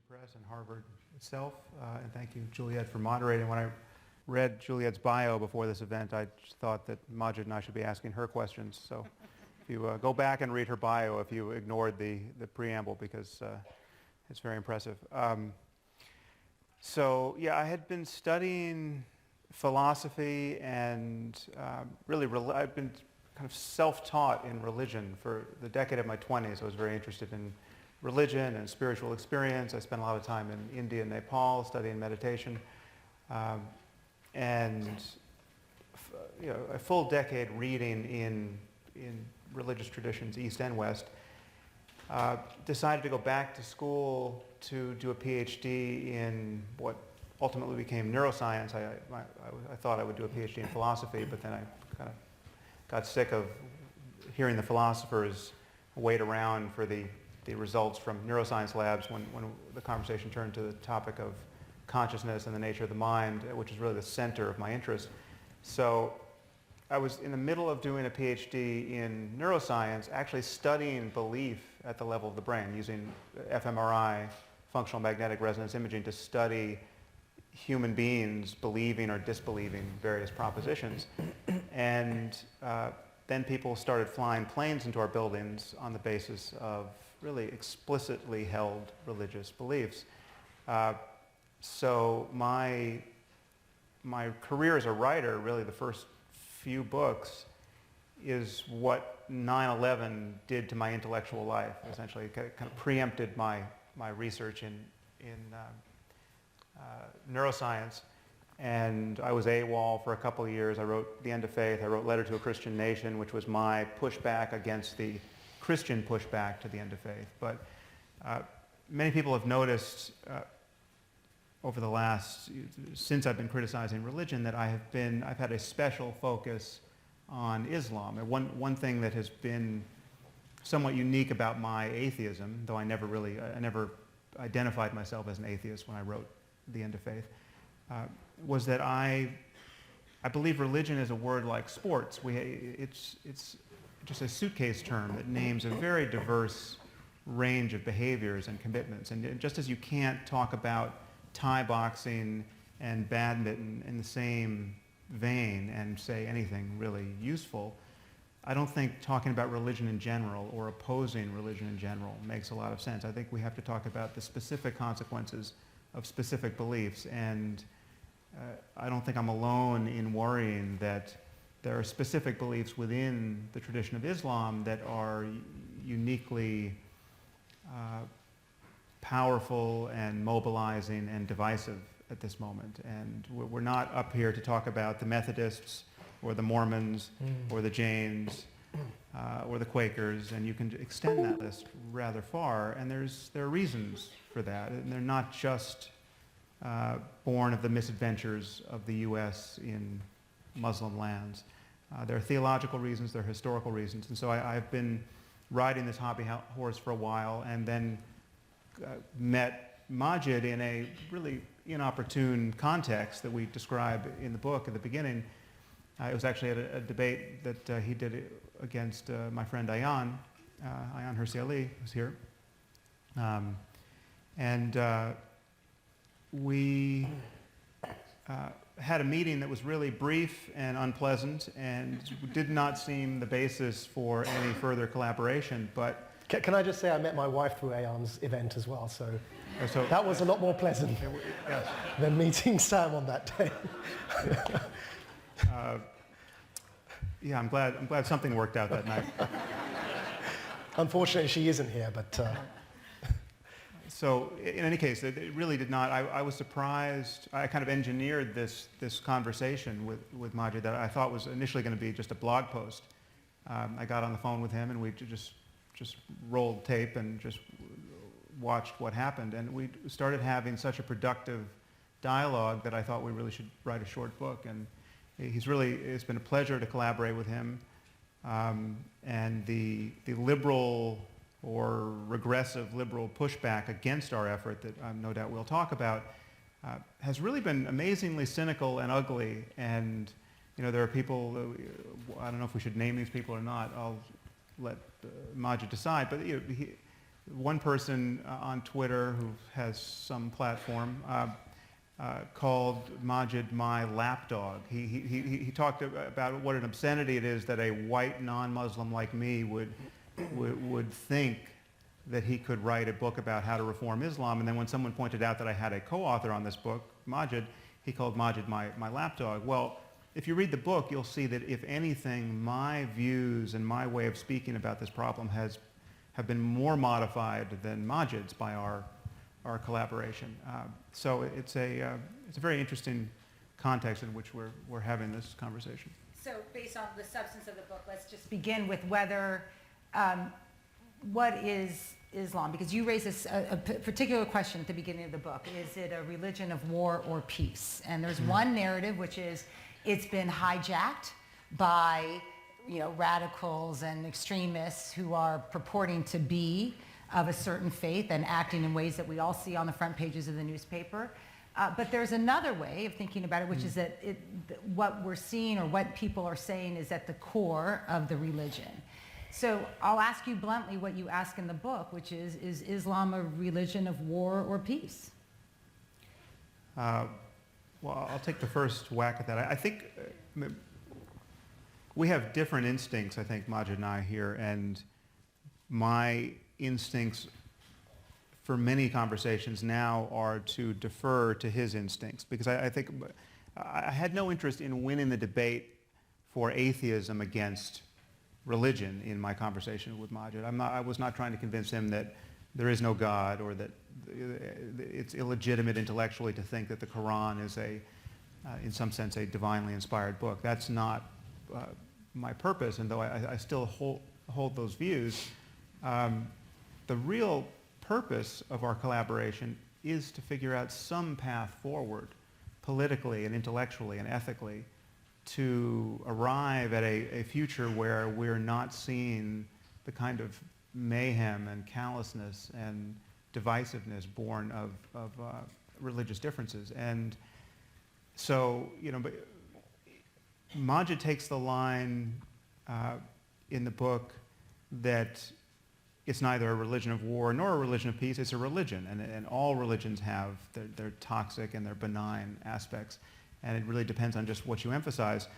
Press and Harvard itself, and thank you, Juliette, for moderating. When I read Juliette's bio before this event, I just thought that Maajid and I should be asking her questions. So if you go back and read her bio if you ignored the preamble, because it's very impressive. So yeah, I had been studying philosophy and I've been kind of self-taught in religion for the decade of my 20s. I was very interested in religion and spiritual experience. I spent a lot of time in India and Nepal studying meditation. And a full decade reading in religious traditions, East and West. Decided to go back to school to do a PhD in what ultimately became neuroscience. I thought I would do a PhD in philosophy, but then I kind of got sick of hearing the philosophers wait around for the results from neuroscience labs when the conversation turned to the topic of consciousness and the nature of the mind, which is really the center of my interest. So I was in the middle of doing a PhD in neuroscience, actually studying belief at the level of the brain, using fMRI, functional magnetic resonance imaging, to study human beings believing or disbelieving various propositions. And then people started flying planes into our buildings on the basis of really explicitly held religious beliefs. So my career as a writer, really the first few books, is what 9/11 did to my intellectual life. Essentially, it kind of preempted my research in neuroscience. And I was AWOL for a couple of years. I wrote The End of Faith. I wrote Letter to a Christian Nation, which was my pushback against the Christian pushback to The End of Faith. But many people have noticed over the last, since I've been criticizing religion, that I've had a special focus on Islam. And one thing that has been somewhat unique about my atheism, though I never identified myself as an atheist when I wrote The End of Faith, was that I believe religion is a word like sports. It's just a suitcase term that names a very diverse range of behaviors and commitments. And just as you can't talk about Thai boxing and badminton in the same vein and say anything really useful, I don't think talking about religion in general or opposing religion in general makes a lot of sense. I think we have to talk about the specific consequences of specific beliefs, and I don't think I'm alone in worrying that there are specific beliefs within the tradition of Islam that are uniquely powerful and mobilizing and divisive at this moment. And we're not up here to talk about the Methodists or the Mormons or the Jains or the Quakers, and you can extend that list rather far, and there are reasons for that, and they're not just born of the misadventures of the U.S. in Muslim lands. There are theological reasons, there are historical reasons, and so I've been riding this hobby horse for a while, and then met Maajid in a really inopportune context that we describe in the book at the beginning. It was actually at a debate that he did against my friend Ayaan Hirsi Ali, who's here. We had a meeting that was really brief and unpleasant and did not seem the basis for any further collaboration, but can I just say I met my wife through Ayaan's event as well, so that was a lot more pleasant than meeting Sam on that day. Yeah, I'm glad something worked out that night. Unfortunately, she isn't here, but... So, in any case, it really did not. I was surprised. I kind of engineered this conversation with Maajid that I thought was initially going to be just a blog post. I got on the phone with him, and we just rolled tape and just watched what happened. And we started having such a productive dialogue that I thought we really should write a short book. And it's been a pleasure to collaborate with him. And the liberal or regressive liberal pushback against our effort that no doubt we'll talk about has really been amazingly cynical and ugly. And there are people, I don't know if we should name these people or not, I'll let Maajid decide, but one person on Twitter who has some platform called Maajid my lapdog. He talked about what an obscenity it is that a white non-Muslim like me would think that he could write a book about how to reform Islam, and then when someone pointed out that I had a co-author on this book, Maajid, he called Maajid my lapdog. Well, if you read the book, you'll see that if anything, my views and my way of speaking about this problem have been more modified than Maajid's by our collaboration. So it's a very interesting context in which we're having this conversation. So based on the substance of the book, let's just begin with whether, what is Islam? Because you raise a particular question at the beginning of the book. Is it a religion of war or peace? And there's one narrative, which is it's been hijacked by radicals and extremists who are purporting to be of a certain faith and acting in ways that we all see on the front pages of the newspaper. But there's another way of thinking about it, which is that what we're seeing or what people are saying is at the core of the religion. So I'll ask you bluntly what you ask in the book, which is Islam a religion of war or peace? Well, I'll take the first whack at that. I think we have different instincts, I think, Maajid and I here, and my instincts for many conversations now are to defer to his instincts, because I think I had no interest in winning the debate for atheism against religion in my conversation with Maajid. I was not trying to convince him that there is no God or that it's illegitimate intellectually to think that the Quran is in some sense, a divinely inspired book. That's not my purpose, and though I still hold those views, the real purpose of our collaboration is to figure out some path forward, politically and intellectually and ethically, to arrive at a future where we're not seeing the kind of mayhem and callousness and divisiveness born of religious differences. And so, but Maajid takes the line in the book that it's neither a religion of war nor a religion of peace, it's a religion. And all religions have their toxic and their benign aspects. And it really depends on just what you emphasize.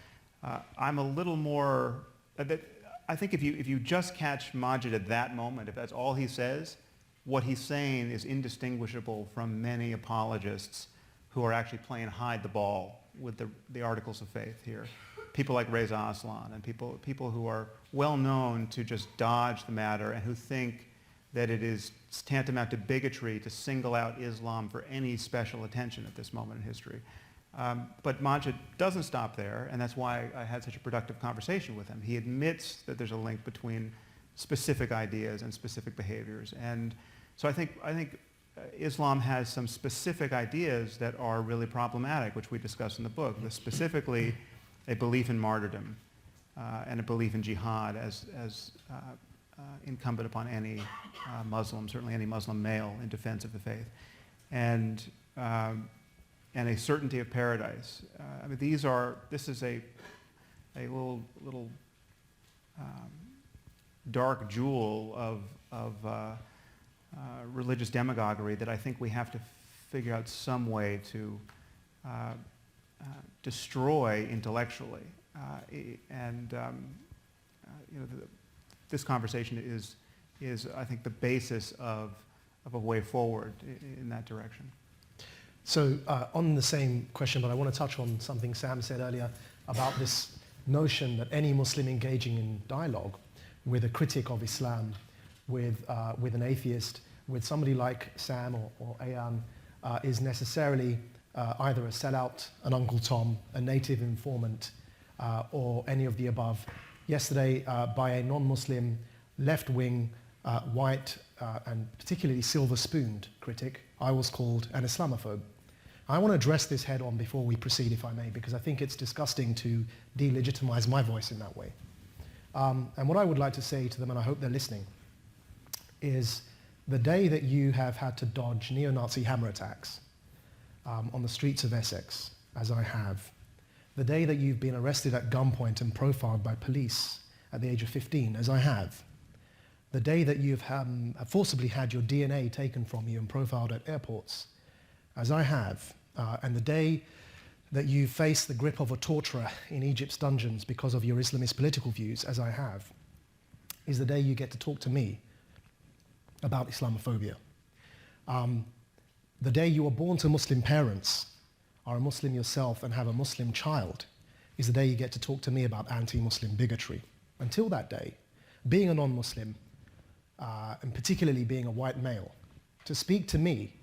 I'm a little more, I think if you just catch Maajid at that moment, if that's all he says, what he's saying is indistinguishable from many apologists who are actually playing hide the ball with the articles of faith here. People like Reza Aslan and people who are well known to just dodge the matter and who think that it is tantamount to bigotry to single out Islam for any special attention at this moment in history. But Maajid doesn't stop there, and that's why I had such a productive conversation with him. He admits that there's a link between specific ideas and specific behaviors. And so I think Islam has some specific ideas that are really problematic, which we discuss in the book. Specifically, a belief in martyrdom and a belief in jihad as incumbent upon any Muslim, certainly any Muslim male, in defense of the faith. And a certainty of paradise. This is a little dark jewel of religious demagoguery that I think we have to figure out some way to destroy intellectually. This conversation is, I think, the basis of a way forward in that direction. So on the same question, but I want to touch on something Sam said earlier about this notion that any Muslim engaging in dialogue with a critic of Islam, with an atheist, with somebody like Sam or Ayan, is necessarily either a sellout, an Uncle Tom, a native informant, or any of the above. Yesterday, by a non-Muslim, left-wing, white, and particularly silver-spooned critic, I was called an Islamophobe. I want to address this head on before we proceed, if I may, because I think it's disgusting to delegitimize my voice in that way. And what I would like to say to them, and I hope they're listening, is the day that you have had to dodge neo-Nazi hammer attacks on the streets of Essex, as I have, the day that you've been arrested at gunpoint and profiled by police at the age of 15, as I have, the day that you've forcibly had your DNA taken from you and profiled at airports, as I have, and the day that you face the grip of a torturer in Egypt's dungeons because of your Islamist political views, as I have, is the day you get to talk to me about Islamophobia. The day you were born to Muslim parents, are a Muslim yourself and have a Muslim child, is the day you get to talk to me about anti-Muslim bigotry. Until that day, being a non-Muslim, and particularly being a white male, to speak to me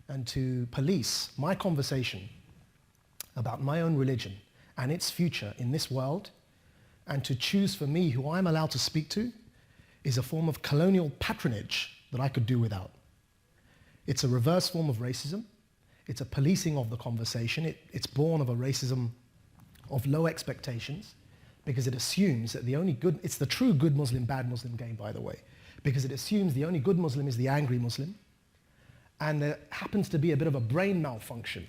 and to police my conversation about my own religion and its future in this world, and to choose for me who I'm allowed to speak to, is a form of colonial patronage that I could do without. It's a reverse form of racism. It's a policing of the conversation. It's born of a racism of low expectations, because it assumes that the only good, it's the true good Muslim, bad Muslim game, by the way, because it assumes the only good Muslim is the angry Muslim, and there happens to be a bit of a brain malfunction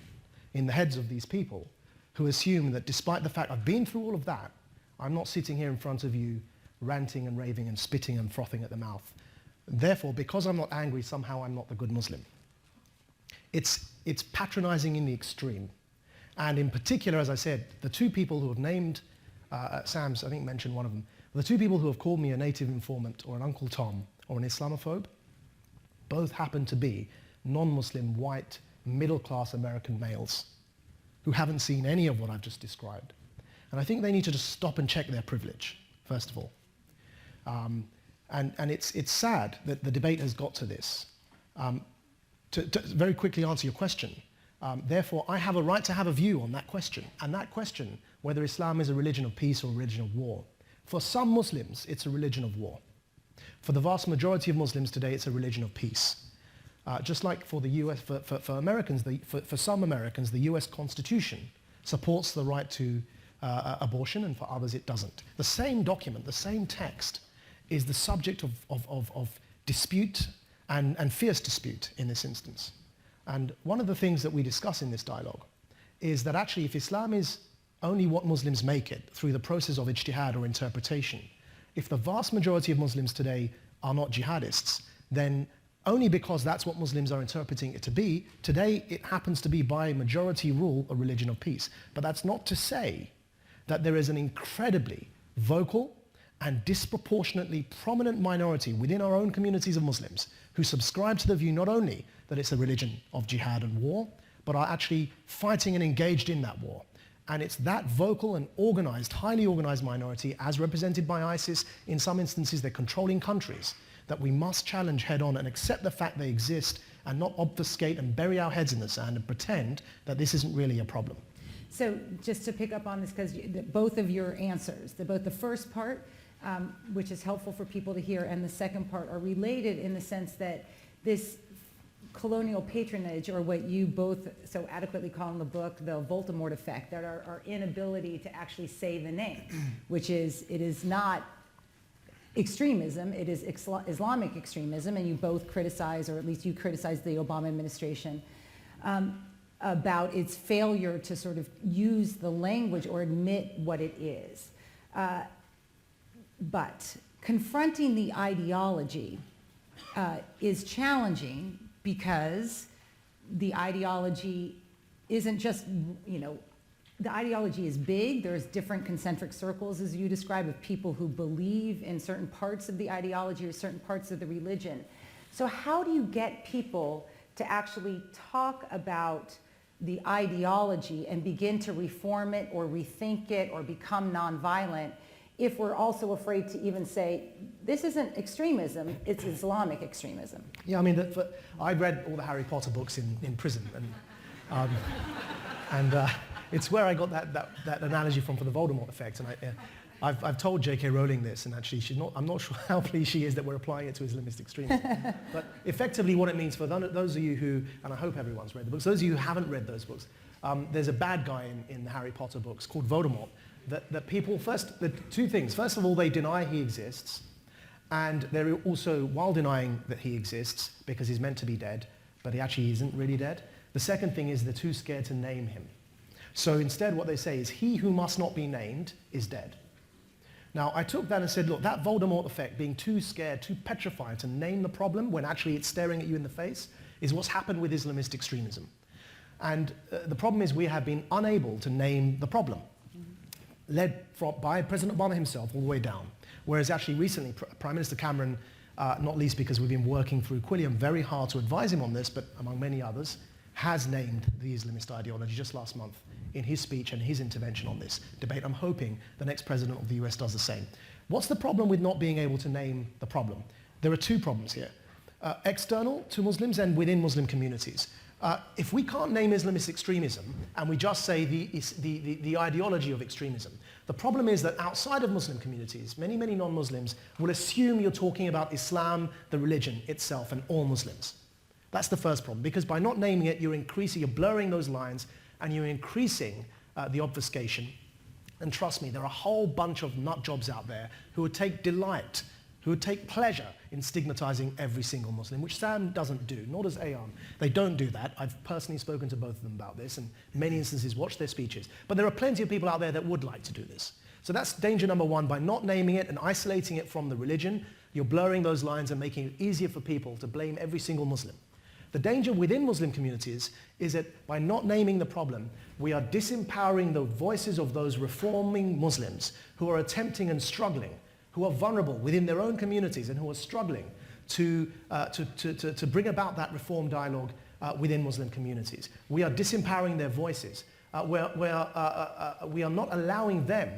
in the heads of these people who assume that despite the fact I've been through all of that, I'm not sitting here in front of you ranting and raving and spitting and frothing at the mouth. Therefore, because I'm not angry, somehow I'm not the good Muslim. It's patronizing in the extreme. And in particular, as I said, the two people who have named, Sam's, I think, mentioned one of them, the two people who have called me a native informant or an Uncle Tom or an Islamophobe, both happen to be non-Muslim, white, middle-class American males who haven't seen any of what I've just described. And I think they need to just stop and check their privilege, first of all. And it's sad that the debate has got to this. To very quickly answer your question, therefore, I have a right to have a view on that question. And that question, whether Islam is a religion of peace or a religion of war, for some Muslims, it's a religion of war. For the vast majority of Muslims today, it's a religion of peace. Just like for the US, for Americans, for some Americans, the US Constitution supports the right to abortion, and for others it doesn't. The same document, the same text, is the subject of dispute and fierce dispute in this instance. And one of the things that we discuss in this dialogue is that actually if Islam is only what Muslims make it through the process of ijtihad or interpretation, if the vast majority of Muslims today are not jihadists, then only because that's what Muslims are interpreting it to be, today it happens to be by majority rule a religion of peace. But that's not to say that there is an incredibly vocal and disproportionately prominent minority within our own communities of Muslims who subscribe to the view not only that it's a religion of jihad and war, but are actually fighting and engaged in that war. And it's that vocal and organized, highly organized minority, as represented by ISIS, in some instances they're controlling countries, that we must challenge head on and accept the fact they exist and not obfuscate and bury our heads in the sand and pretend that this isn't really a problem. So just to pick up on this, because both of your answers, both the first part, which is helpful for people to hear, and the second part are related in the sense that this colonial patronage, or what you both so adequately call in the book the Voldemort Effect, that our inability to actually say the name, which is, it is not extremism, it is Islamic extremism, and you both criticize, or at least you criticize the Obama administration about its failure to sort of use the language or admit what it is. But confronting the ideology is challenging because the ideology isn't just, the ideology is big. There's different concentric circles, as you describe, of people who believe in certain parts of the ideology or certain parts of the religion. So how do you get people to actually talk about the ideology and begin to reform it or rethink it or become nonviolent if we're also afraid to even say, this isn't extremism, it's Islamic extremism? Yeah, I mean, I read all the Harry Potter books in prison, and it's where I got that analogy from for the Voldemort effect. And I've told J.K. Rowling this, and actually I'm not sure how pleased she is that we're applying it to Islamist extremism. But effectively what it means for those of you who, and I hope everyone's read the books, those of you who haven't read those books, there's a bad guy in the Harry Potter books called Voldemort, that people, the two things. First of all, they deny he exists, and they're also, while denying that he exists, because he's meant to be dead, but he actually isn't really dead, the second thing is they're too scared to name him. So instead what they say is, he who must not be named is dead. Now, I took that and said, look, that Voldemort effect, being too scared, too petrified to name the problem when actually it's staring at you in the face, is what's happened with Islamist extremism. And the problem is we have been unable to name the problem, led by President Obama himself all the way down. Whereas actually recently, Prime Minister Cameron, not least because we've been working through Quilliam very hard to advise him on this, but among many others, has named the Islamist ideology just last month in his speech and his intervention on this debate. I'm hoping the next president of the US does the same. What's the problem with not being able to name the problem? There are two problems here. External to Muslims and within Muslim communities. If we can't name Islamist extremism and we just say the ideology of extremism, the problem is that outside of Muslim communities, many non-Muslims will assume you're talking about Islam, the religion itself, and all Muslims. That's the first problem, because by not naming it, you're blurring those lines and you're increasing the obfuscation. And trust me, there are a whole bunch of nut jobs out there who would take delight, who would take pleasure in stigmatizing every single Muslim, which Sam doesn't do, nor does Ayan. They don't do that. I've personally spoken to both of them about this, and in many instances watched their speeches. But there are plenty of people out there that would like to do this. So that's danger number one. By not naming it and isolating it from the religion, you're blurring those lines and making it easier for people to blame every single Muslim. The danger within Muslim communities is that by not naming the problem, we are disempowering the voices of those reforming Muslims who are attempting and struggling, who are vulnerable within their own communities and who are struggling to bring about that reform dialogue within Muslim communities. We are disempowering their voices. We are not allowing them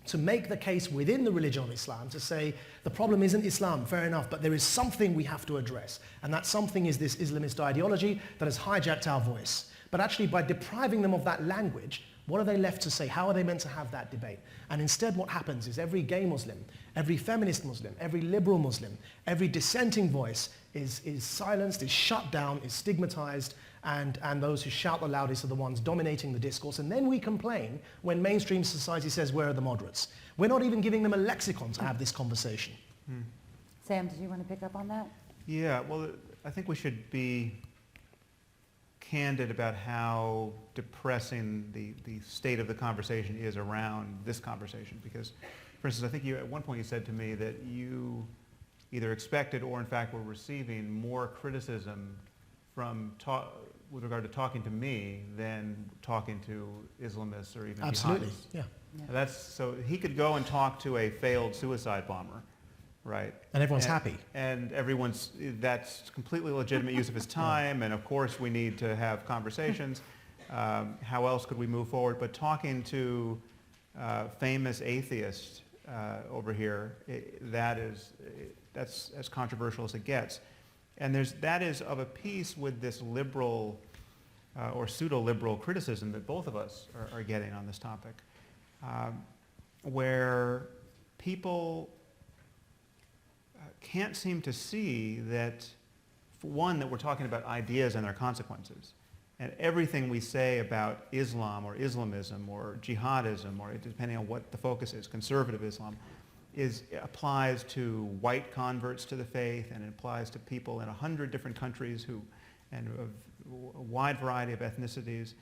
to make the case within the religion of Islam to say the problem isn't Islam, fair enough, but there is something we have to address. And that something is this Islamist ideology that has hijacked our voice. But actually by depriving them of that language, what are they left to say? How are they meant to have that debate? And instead what happens is every gay Muslim, every feminist Muslim, every liberal Muslim, every dissenting voice is silenced, is shut down, is stigmatized, and those who shout the loudest are the ones dominating the discourse. And then we complain when mainstream society says, where are the moderates? We're not even giving them a lexicon to have this conversation. Sam, did you want to pick up on that? Yeah, well, I think we should be candid about how depressing the state of the conversation is around this conversation. Because, for instance, I think at one point you said to me that you either expected or in fact were receiving more criticism with regard to talking to me than talking to Islamists or even Absolutely, jihadists. yeah. So he could go and talk to a failed suicide bomber, right? And everyone's happy. And that's completely legitimate use of his time, and of course we need to have conversations. How else could we move forward? But talking to famous atheists over here, that's as controversial as it gets. And that is of a piece with this liberal or pseudo-liberal criticism that both of us are getting on this topic, where people can't seem to see that, for one, that we're talking about ideas and their consequences. And everything we say about Islam or Islamism or jihadism, or depending on what the focus is, conservative Islam, applies to white converts to the faith, and it applies to people in 100 different countries and a wide variety of ethnicities.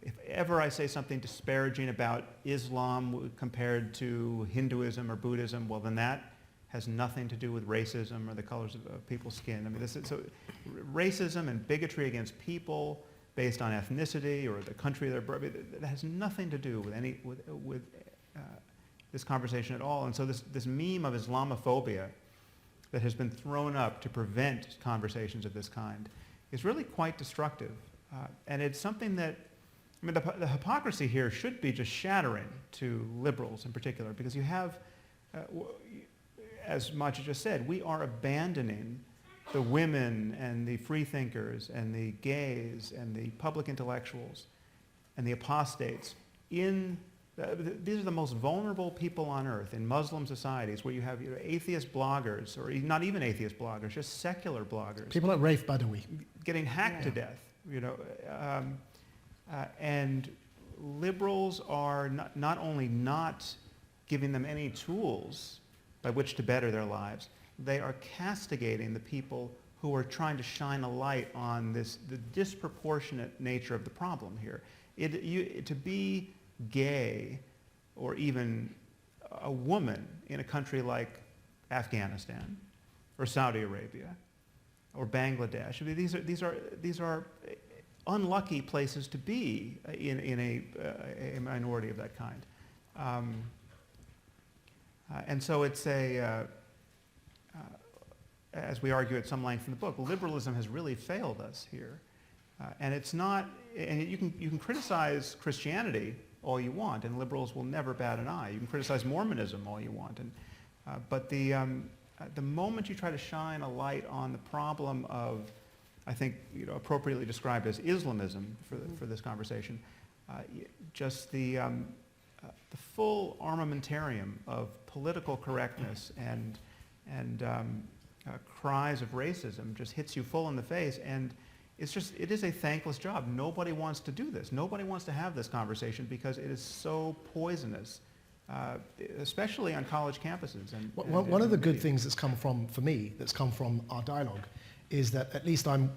If ever I say something disparaging about Islam compared to Hinduism or Buddhism, well then that has nothing to do with racism or the colors of people's skin. I mean, so racism and bigotry against people based on ethnicity or the country they're born, that has nothing to do with this conversation at all. And so this meme of Islamophobia that has been thrown up to prevent conversations of this kind is really quite destructive. And it's something that, I mean, the hypocrisy here should be just shattering to liberals in particular, because you have, as Maajid just said, we are abandoning the women and the freethinkers and the gays and the public intellectuals and the apostates these are the most vulnerable people on earth in Muslim societies, where you have atheist bloggers, or not even atheist bloggers, just secular bloggers. People like Raif Badawi. Getting hacked to death, and liberals are not only not giving them any tools by which to better their lives, they are castigating the people who are trying to shine a light on the disproportionate nature of the problem here. To be gay or even a woman in a country like Afghanistan or Saudi Arabia or Bangladesh. I mean, these are unlucky places to be in a minority of that kind. And so it's as we argue at some length in the book, liberalism has really failed us here. And it's not, and you can criticize Christianity all you want, and liberals will never bat an eye. You can criticize Mormonism all you want, but the moment you try to shine a light on the problem of, I think, appropriately described as Islamism for this conversation, just the full armamentarium of political correctness and cries of racism just hits you full in the face, and it is a thankless job. Nobody wants to do this. Nobody wants to have this conversation because it is so poisonous, especially on college campuses. One of the good things that's come from, for me, that's come from our dialogue is that at least I'm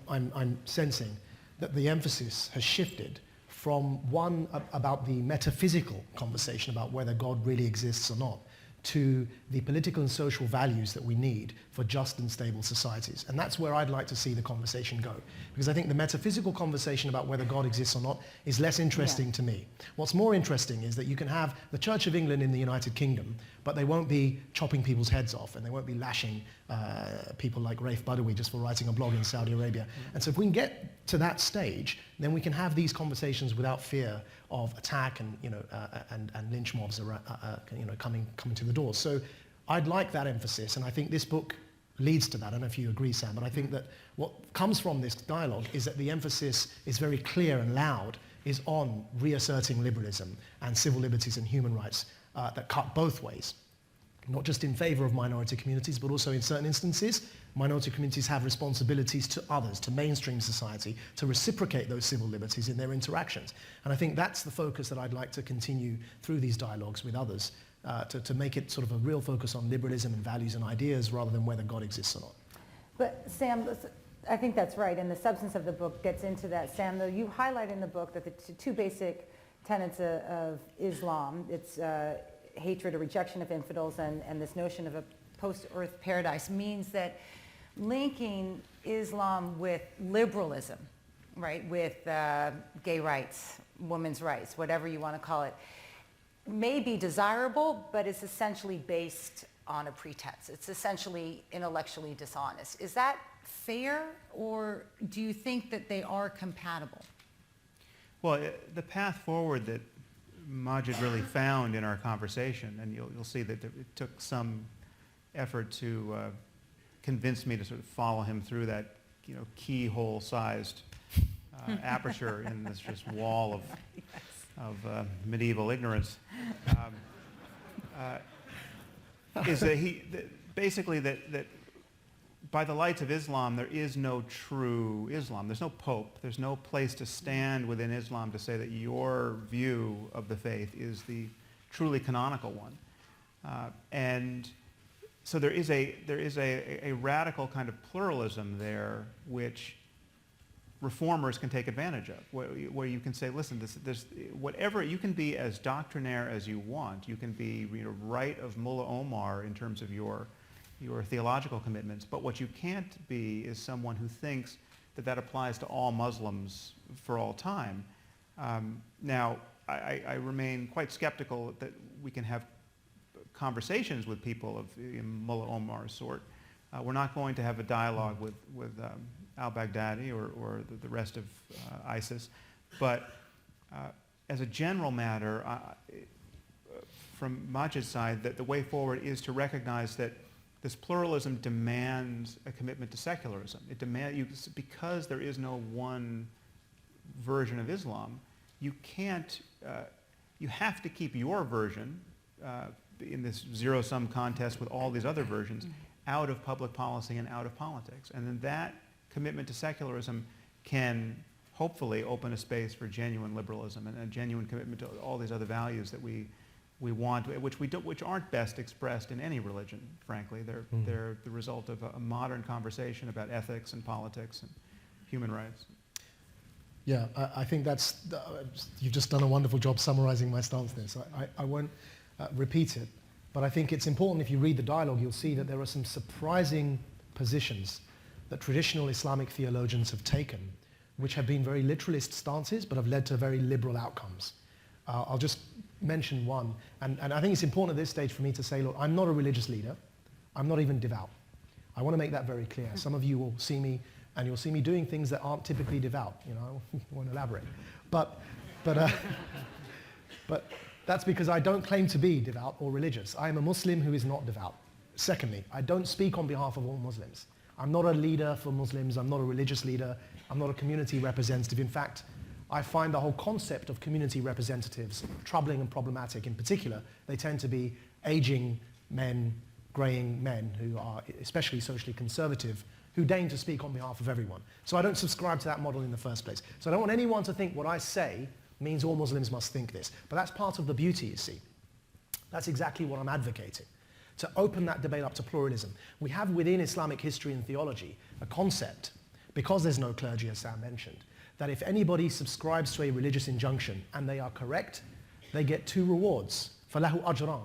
sensing that the emphasis has shifted from one about the metaphysical conversation about whether God really exists or not, to the political and social values that we need for just and stable societies. And that's where I'd like to see the conversation go. Because I think the metaphysical conversation about whether God exists or not is less interesting to me. What's more interesting is that you can have the Church of England in the United Kingdom, but they won't be chopping people's heads off, and they won't be lashing people like Raif Badawi just for writing a blog in Saudi Arabia. And so if we can get to that stage, then we can have these conversations without fear of attack and and lynch mobs coming to the door. So I'd like that emphasis, and I think this book leads to that. I don't know if you agree, Sam, but I think that what comes from this dialogue is that the emphasis is very clear and loud, is on reasserting liberalism and civil liberties and human rights that cut both ways. Not just in favor of minority communities, but also in certain instances, minority communities have responsibilities to others, to mainstream society, to reciprocate those civil liberties in their interactions. And I think that's the focus that I'd like to continue through these dialogues with others, to make it sort of a real focus on liberalism and values and ideas rather than whether God exists or not. But Sam, I think that's right, and the substance of the book gets into that. Sam, though, you highlight in the book that the two basic tenets of Islam, it's hatred or rejection of infidels and this notion of a post-earth paradise, means that linking Islam with liberalism, right, with gay rights, women's rights, whatever you want to call it, may be desirable, but it's essentially based on a pretense. It's essentially intellectually dishonest. Is that fair, or do you think that they are compatible? Well, the path forward that Maajid really found in our conversation, and you'll see that it took some effort to convince me to sort of follow him through that keyhole-sized aperture in this just wall of medieval ignorance, is that basically that by the lights of Islam, there is no true Islam. There's no pope. There's no place to stand within Islam to say that your view of the faith is the truly canonical one. And so there is a radical kind of pluralism there, which reformers can take advantage of, where you can say, listen, there's whatever, you can be as doctrinaire as you want. You can be right of Mullah Omar in terms of your theological commitments, but what you can't be is someone who thinks that applies to all Muslims for all time. Now, I remain quite skeptical that we can have conversations with people of Mullah Omar's sort. We're not going to have a dialogue with al-Baghdadi or the rest of ISIS, but as a general matter, from Maajid's side, that the way forward is to recognize that this pluralism demands a commitment to secularism. It demands, because there is no one version of Islam, you can't, you have to keep your version in this zero-sum contest with all these other versions out of public policy and out of politics. And then that commitment to secularism can hopefully open a space for genuine liberalism and a genuine commitment to all these other values that we want, which aren't best expressed in any religion, frankly. They're the result of a modern conversation about ethics and politics and human rights. Yeah, I think you've just done a wonderful job summarizing my stance there, so I won't repeat it. But I think it's important, if you read the dialogue, you'll see that there are some surprising positions that traditional Islamic theologians have taken, which have been very literalist stances, but have led to very liberal outcomes. I'll just mention one, and I think it's important at this stage for me to say, look, I'm not a religious leader. I'm not even devout. I want to make that very clear. Some of you will see me, and you'll see me doing things that aren't typically devout. You know, I won't elaborate. But that's because I don't claim to be devout or religious. I am a Muslim who is not devout. Secondly, I don't speak on behalf of all Muslims. I'm not a leader for Muslims. I'm not a religious leader. I'm not a community representative. In fact, I find the whole concept of community representatives troubling and problematic. In particular, they tend to be aging men, greying men who are especially socially conservative, who deign to speak on behalf of everyone. So I don't subscribe to that model in the first place. So I don't want anyone to think what I say means all Muslims must think this. But that's part of the beauty, you see. That's exactly what I'm advocating, to open that debate up to pluralism. We have within Islamic history and theology a concept, because there's no clergy, as Sam mentioned, that if anybody subscribes to a religious injunction and they are correct, they get 2 rewards. فَلَهُ أَجْرًا.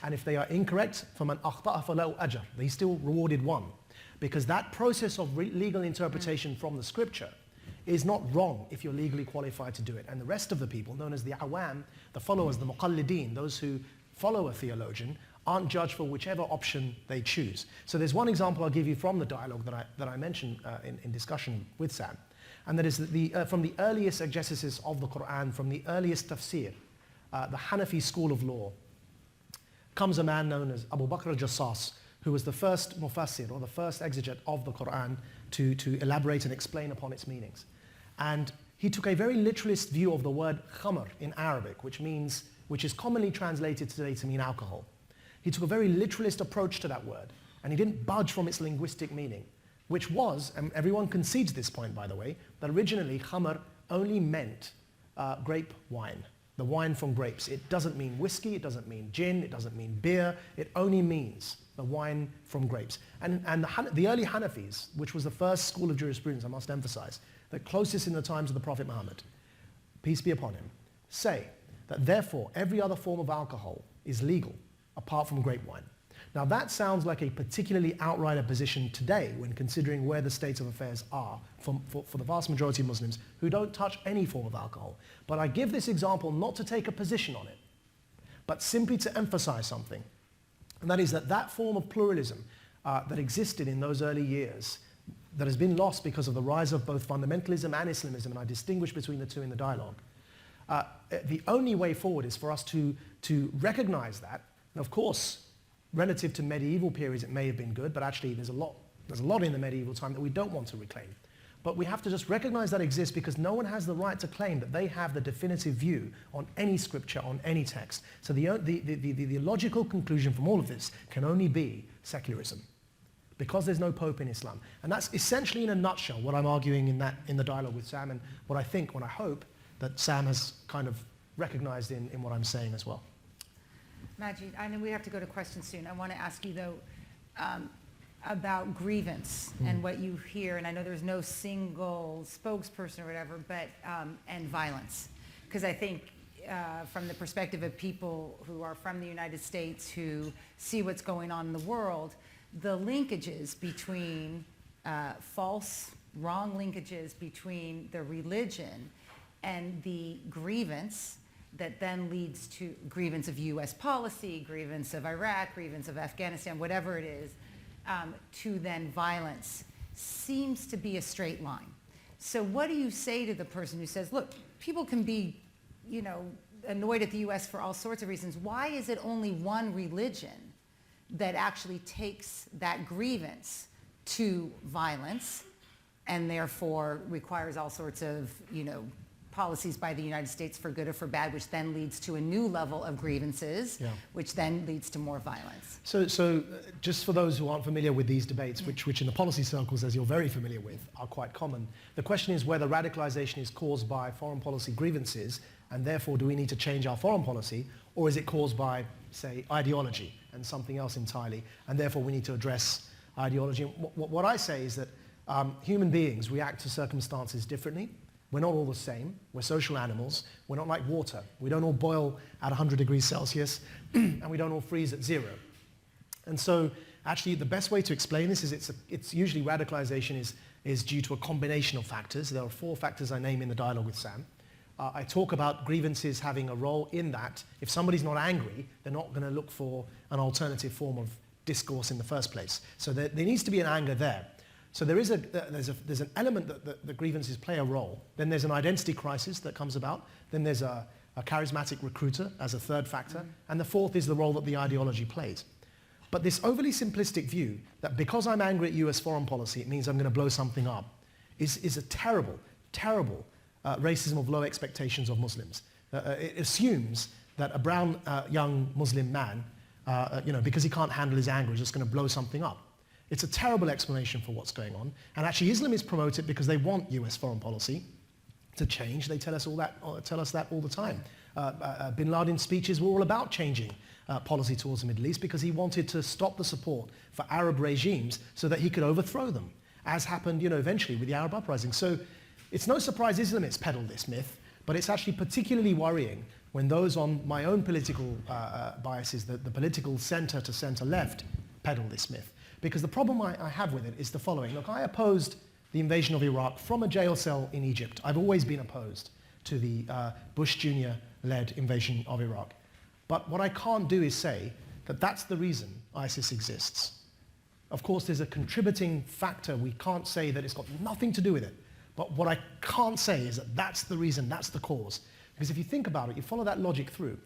And if they are incorrect, فَمَنْ أَخْطَأَ فَلَهُ أَجْرٌ. They still rewarded 1. Because that process of legal interpretation from the scripture is not wrong if you're legally qualified to do it. And the rest of the people, known as the awam, the followers, the muqallideen, those who follow a theologian, aren't judged for whichever option they choose. So there's one example I'll give you from the dialogue that I mentioned in discussion with Sam. And that is that from the earliest exegesis of the Quran, from the earliest tafsir, the Hanafi school of law, comes a man known as Abu Bakr al-Jassas, who was the first mufassir, or the first exegete of the Quran, to elaborate and explain upon its meanings. And he took a very literalist view of the word khamr in Arabic, which is commonly translated today to mean alcohol. He took a very literalist approach to that word, and he didn't budge from its linguistic meaning, which was, and everyone concedes this point, by the way, that originally khamr only meant grape wine, the wine from grapes. It doesn't mean whiskey, it doesn't mean gin, it doesn't mean beer, it only means the wine from grapes. And the early Hanafis, which was the first school of jurisprudence, I must emphasize, the closest in the times of the Prophet Muhammad, peace be upon him, say that therefore every other form of alcohol is legal apart from grape wine. Now that sounds like a particularly outright position today when considering where the state of affairs are for the vast majority of Muslims who don't touch any form of alcohol. But I give this example not to take a position on it, but simply to emphasize something. And that is that form of pluralism that existed in those early years, that has been lost because of the rise of both fundamentalism and Islamism, and I distinguish between the two in the dialogue. The only way forward is for us to recognize that. And of course, relative to medieval periods, it may have been good, but actually there's a lot in the medieval time that we don't want to reclaim. But we have to just recognize that exists, because no one has the right to claim that they have the definitive view on any scripture, on any text. So the logical conclusion from all of this can only be secularism, because there's no pope in Islam. And that's essentially, in a nutshell, what I'm arguing in the dialogue with Sam, and what I hope that Sam has kind of recognized in what I'm saying as well. Maajid, I know we have to go to questions soon. I want to ask you, though, about grievance and what you hear, and I know there's no single spokesperson or whatever, but and violence. Because I think from the perspective of people who are from the United States, who see what's going on in the world, the linkages between wrong linkages between the religion and the grievance that then leads to grievance of US policy, grievance of Iraq, grievance of Afghanistan, whatever it is, to then violence, seems to be a straight line. So what do you say to the person who says, look, people can be, annoyed at the US for all sorts of reasons. Why is it only one religion that actually takes that grievance to violence and therefore requires all sorts of, policies by the United States for good or for bad, which then leads to a new level of grievances, which then leads to more violence? So just for those who aren't familiar with these debates, which in the policy circles, as you're very familiar with, are quite common, the question is whether radicalization is caused by foreign policy grievances, and therefore do we need to change our foreign policy, or is it caused by, say, ideology and something else entirely, and therefore we need to address ideology? What I say is that human beings react to circumstances differently, We're not all the same. We're social animals. We're not like water. We don't all boil at 100 degrees Celsius, and we don't all freeze at 0. And so actually the best way to explain this is it's usually radicalization is due to a combination of factors. There are 4 factors I name in the dialogue with Sam. I talk about grievances having a role in that. If somebody's not angry, they're not going to look for an alternative form of discourse in the first place. So there needs to be an anger there. So there's an element that the grievances play a role. Then there's an identity crisis that comes about. Then there's a charismatic recruiter as a third factor. And the fourth is the role that the ideology plays. But this overly simplistic view that because I'm angry at US foreign policy, it means I'm going to blow something up is a terrible, terrible racism of low expectations of Muslims. It assumes that a brown young Muslim man, because he can't handle his anger, is just going to blow something up. It's a terrible explanation for what's going on. And actually Islamists promote it because they want US foreign policy to change. They tell us that all the time. Bin Laden's speeches were all about changing policy towards the Middle East because he wanted to stop the support for Arab regimes so that he could overthrow them, as happened eventually with the Arab uprising. So it's no surprise Islamists peddle this myth, but it's actually particularly worrying when those on my own political biases, the political center to center left, peddle this myth. Because the problem I have with it is the following. Look, I opposed the invasion of Iraq from a jail cell in Egypt. I've always been opposed to the Bush Jr.-led invasion of Iraq. But what I can't do is say that that's the reason ISIS exists. Of course, there's a contributing factor. We can't say that it's got nothing to do with it. But what I can't say is that that's the reason, that's the cause. Because if you think about it, you follow that logic through,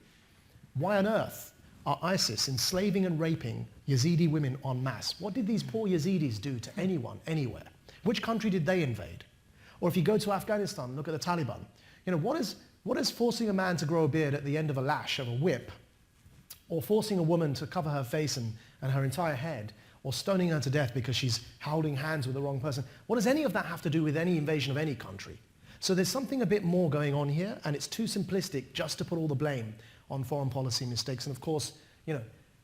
why on earth are ISIS enslaving and raping Yazidi women en masse? What did these poor Yazidis do to anyone, anywhere? Which country did they invade? Or if you go to Afghanistan and look at the Taliban, what is forcing a man to grow a beard at the end of a lash of a whip, or forcing a woman to cover her face and her entire head, or stoning her to death because she's holding hands with the wrong person? What does any of that have to do with any invasion of any country? So there's something a bit more going on here, and it's too simplistic just to put all the blame on foreign policy mistakes. And of course,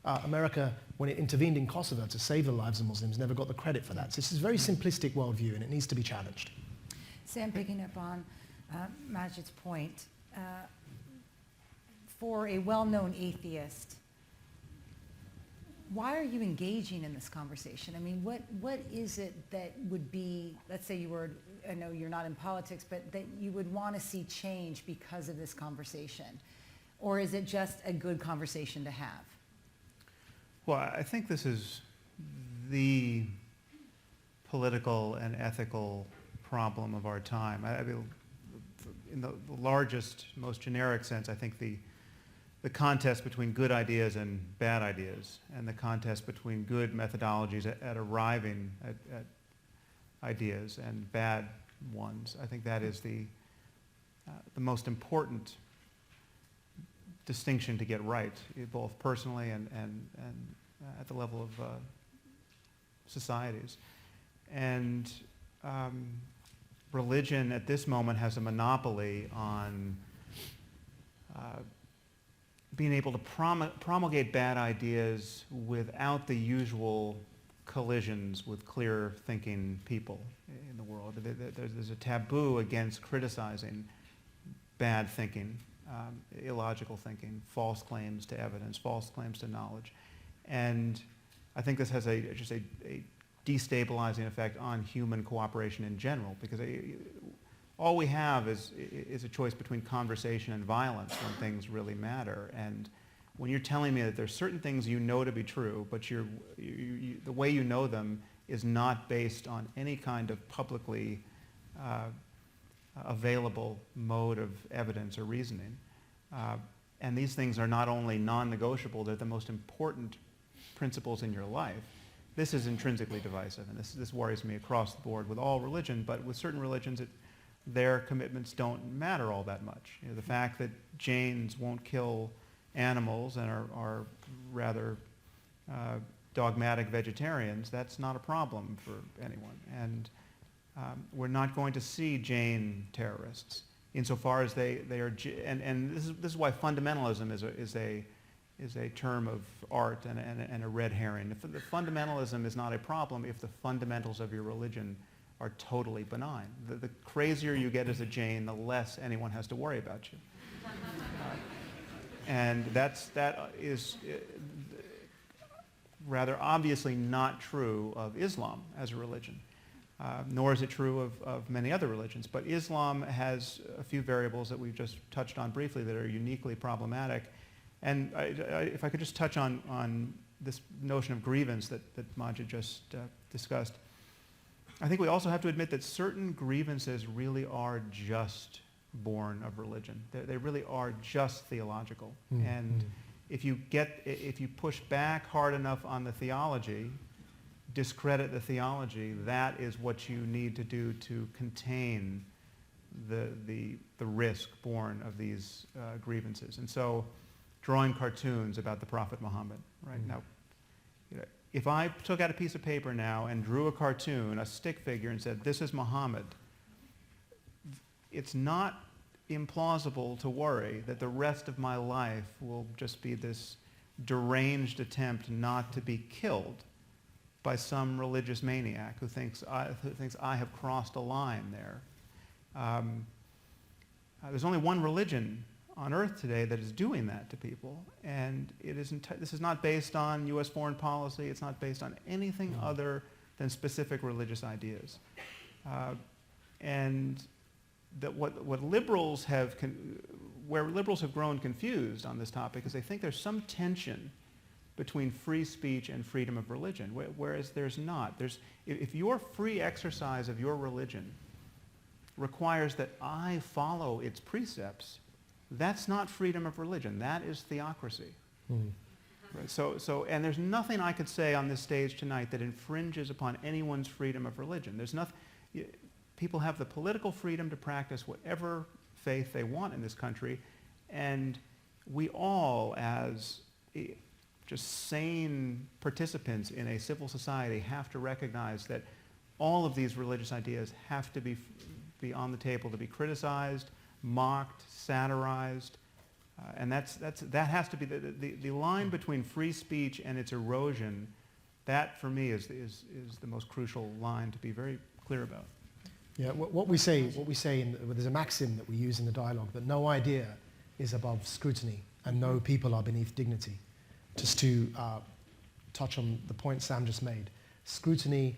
America, when it intervened in Kosovo to save the lives of Muslims, never got the credit for that. So this is a very simplistic worldview, and it needs to be challenged. Sam, picking up on Maajid's point, for a well-known atheist, why are you engaging in this conversation? I mean, what is it that would be, let's say I know you're not in politics, but that you would want to see change because of this conversation? Or is it just a good conversation to have? Well, I think this is the political and ethical problem of our time. I mean, in the largest, most generic sense, I think the contest between good ideas and bad ideas, and the contest between good methodologies at arriving at ideas and bad ones, I think that is the most important distinction to get right, both personally and at the level of societies. And religion at this moment has a monopoly on being able to promulgate bad ideas without the usual collisions with clear thinking people in the world. There's a taboo against criticizing bad thinking, illogical thinking, false claims to evidence, false claims to knowledge. And I think this has just a destabilizing effect on human cooperation in general, because all we have is a choice between conversation and violence when things really matter. And when you're telling me that there's certain things you know to be true, but the way you know them is not based on any kind of publicly available mode of evidence or reasoning, and these things are not only non-negotiable, they're the most important principles in your life, this is intrinsically divisive. And this worries me across the board with all religion, but with certain religions, their commitments don't matter all that much. The fact that Jains won't kill animals and are rather dogmatic vegetarians, that's not a problem for anyone. And we're not going to see Jain terrorists insofar as they are, and this is why fundamentalism is a term of art and a red herring. The fundamentalism is not a problem if the fundamentals of your religion are totally benign. The crazier you get as a Jain, the less anyone has to worry about you. And that is rather obviously not true of Islam as a religion, nor is it true of many other religions. But Islam has a few variables that we've just touched on briefly that are uniquely problematic. And if I could just touch on this notion of grievance that Maajid just discussed, I think we also have to admit that certain grievances really are just born of religion. They really are just theological. And if you push back hard enough on the theology, discredit the theology, that is what you need to do to contain the risk born of these grievances. And so, drawing cartoons about the Prophet Muhammad, right? Now, if I took out a piece of paper now and drew a cartoon, a stick figure, and said, "This is Muhammad," it's not implausible to worry that the rest of my life will just be this deranged attempt not to be killed by some religious maniac who thinks I have crossed a line there. There's only one religion on earth today that is doing that to people, and this is not based on U.S. foreign policy. It's not based on anything other than specific religious ideas. And that what liberals have, where liberals have grown confused on this topic is they think there's some tension between free speech and freedom of religion, whereas there's not. If your free exercise of your religion requires that I follow its precepts, that's not freedom of religion. That is theocracy. Right? So, and there's nothing I could say on this stage tonight that infringes upon anyone's freedom of religion. There's nothing. People have the political freedom to practice whatever faith they want in this country, and we all, as just sane participants in a civil society, have to recognize that all of these religious ideas have to be on the table to be criticized, mocked, satirized, and that has to be the line between free speech and its erosion. That, for me, is the most crucial line to be very clear about. Yeah, what we say, there's a maxim that we use in the dialogue that no idea is above scrutiny and no people are beneath dignity. Just to touch on the point Sam just made, scrutiny,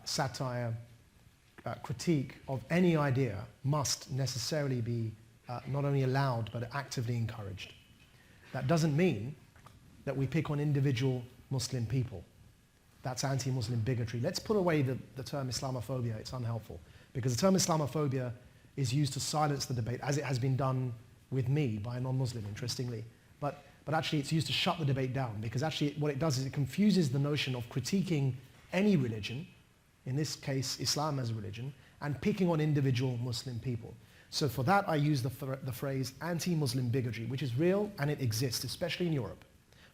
satire, critique of any idea must necessarily be not only allowed but actively encouraged. That doesn't mean that we pick on individual Muslim people. That's anti-Muslim bigotry. Let's put away the term Islamophobia. It's unhelpful. Because the term Islamophobia is used to silence the debate, as it has been done with me by a non-Muslim, interestingly. But actually it's used to shut the debate down, because actually what it does is it confuses the notion of critiquing any religion, in this case Islam as a religion, and picking on individual Muslim people. So for that I use the phrase anti-Muslim bigotry, which is real and it exists, especially in Europe,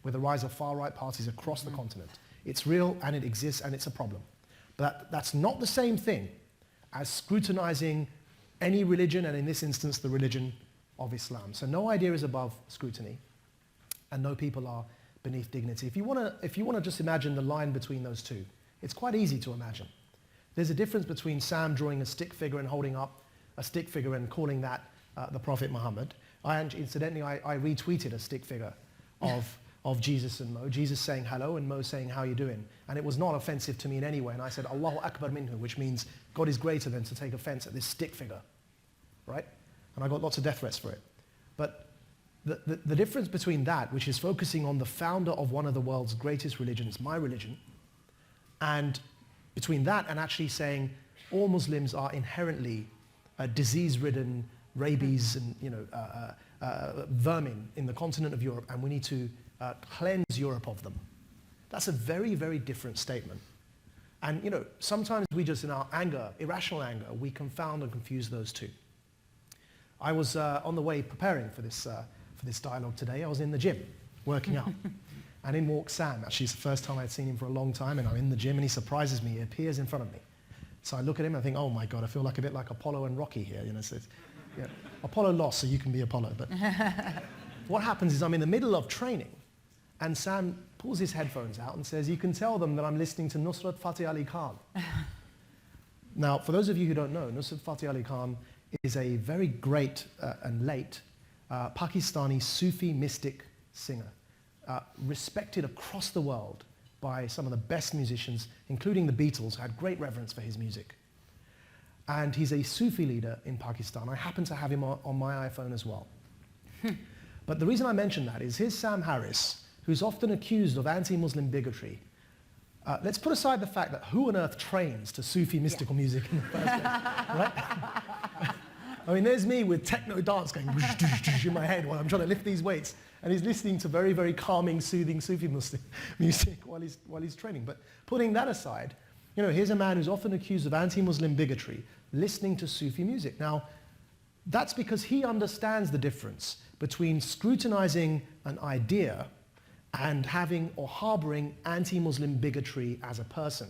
with the rise of far-right parties across the continent. It's real and it exists and it's a problem. But that's not the same thing as scrutinizing any religion, and in this instance the religion of Islam. So no idea is above scrutiny, and no people are beneath dignity. If you want to just imagine the line between those two, it's quite easy to imagine. There's a difference between Sam drawing a stick figure and holding up a stick figure and calling that the Prophet Muhammad. Incidentally, I retweeted a stick figure of Jesus and Mo, Jesus saying hello and Mo saying how you doing. And it was not offensive to me in any way. And I said, Allahu Akbar minhu, which means God is greater than to take offense at this stick figure, right? And I got lots of death threats for it. But the difference between that, which is focusing on the founder of one of the world's greatest religions, my religion, and between that and actually saying all Muslims are inherently disease-ridden, rabies and vermin in the continent of Europe, and we need to cleanse Europe of them. That's a very, very different statement. And sometimes we just, in our anger, irrational anger, we confound and confuse those two. I was on the way preparing for this dialogue today. I was in the gym, working out. And in walks Sam. Actually, it's the first time I'd seen him for a long time, and I'm in the gym, and he surprises me. He appears in front of me. So I look at him, and I think, oh my God, I feel like a bit like Apollo and Rocky here. So Apollo lost, so you can be Apollo. But what happens is I'm in the middle of training, and Sam pulls his headphones out and says, you can tell them that I'm listening to Nusrat Fateh Ali Khan. Now, for those of you who don't know, Nusrat Fateh Ali Khan is a very great and late Pakistani Sufi mystic singer, respected across the world by some of the best musicians, including the Beatles, had great reverence for his music. And he's a Sufi leader in Pakistan. I happen to have him on my iPhone as well. But the reason I mention that is here's Sam Harris, who's often accused of anti-Muslim bigotry. Let's put aside the fact that who on earth trains to Sufi mystical music in the first place, right? I mean, there's me with techno dance going in my head while I'm trying to lift these weights, and he's listening to very, very calming, soothing Sufi Muslim music while he's training. But putting that aside, you know, here's a man who's often accused of anti-Muslim bigotry, listening to Sufi music. Now, that's because he understands the difference between scrutinizing an idea and having or harboring anti-Muslim bigotry as a person.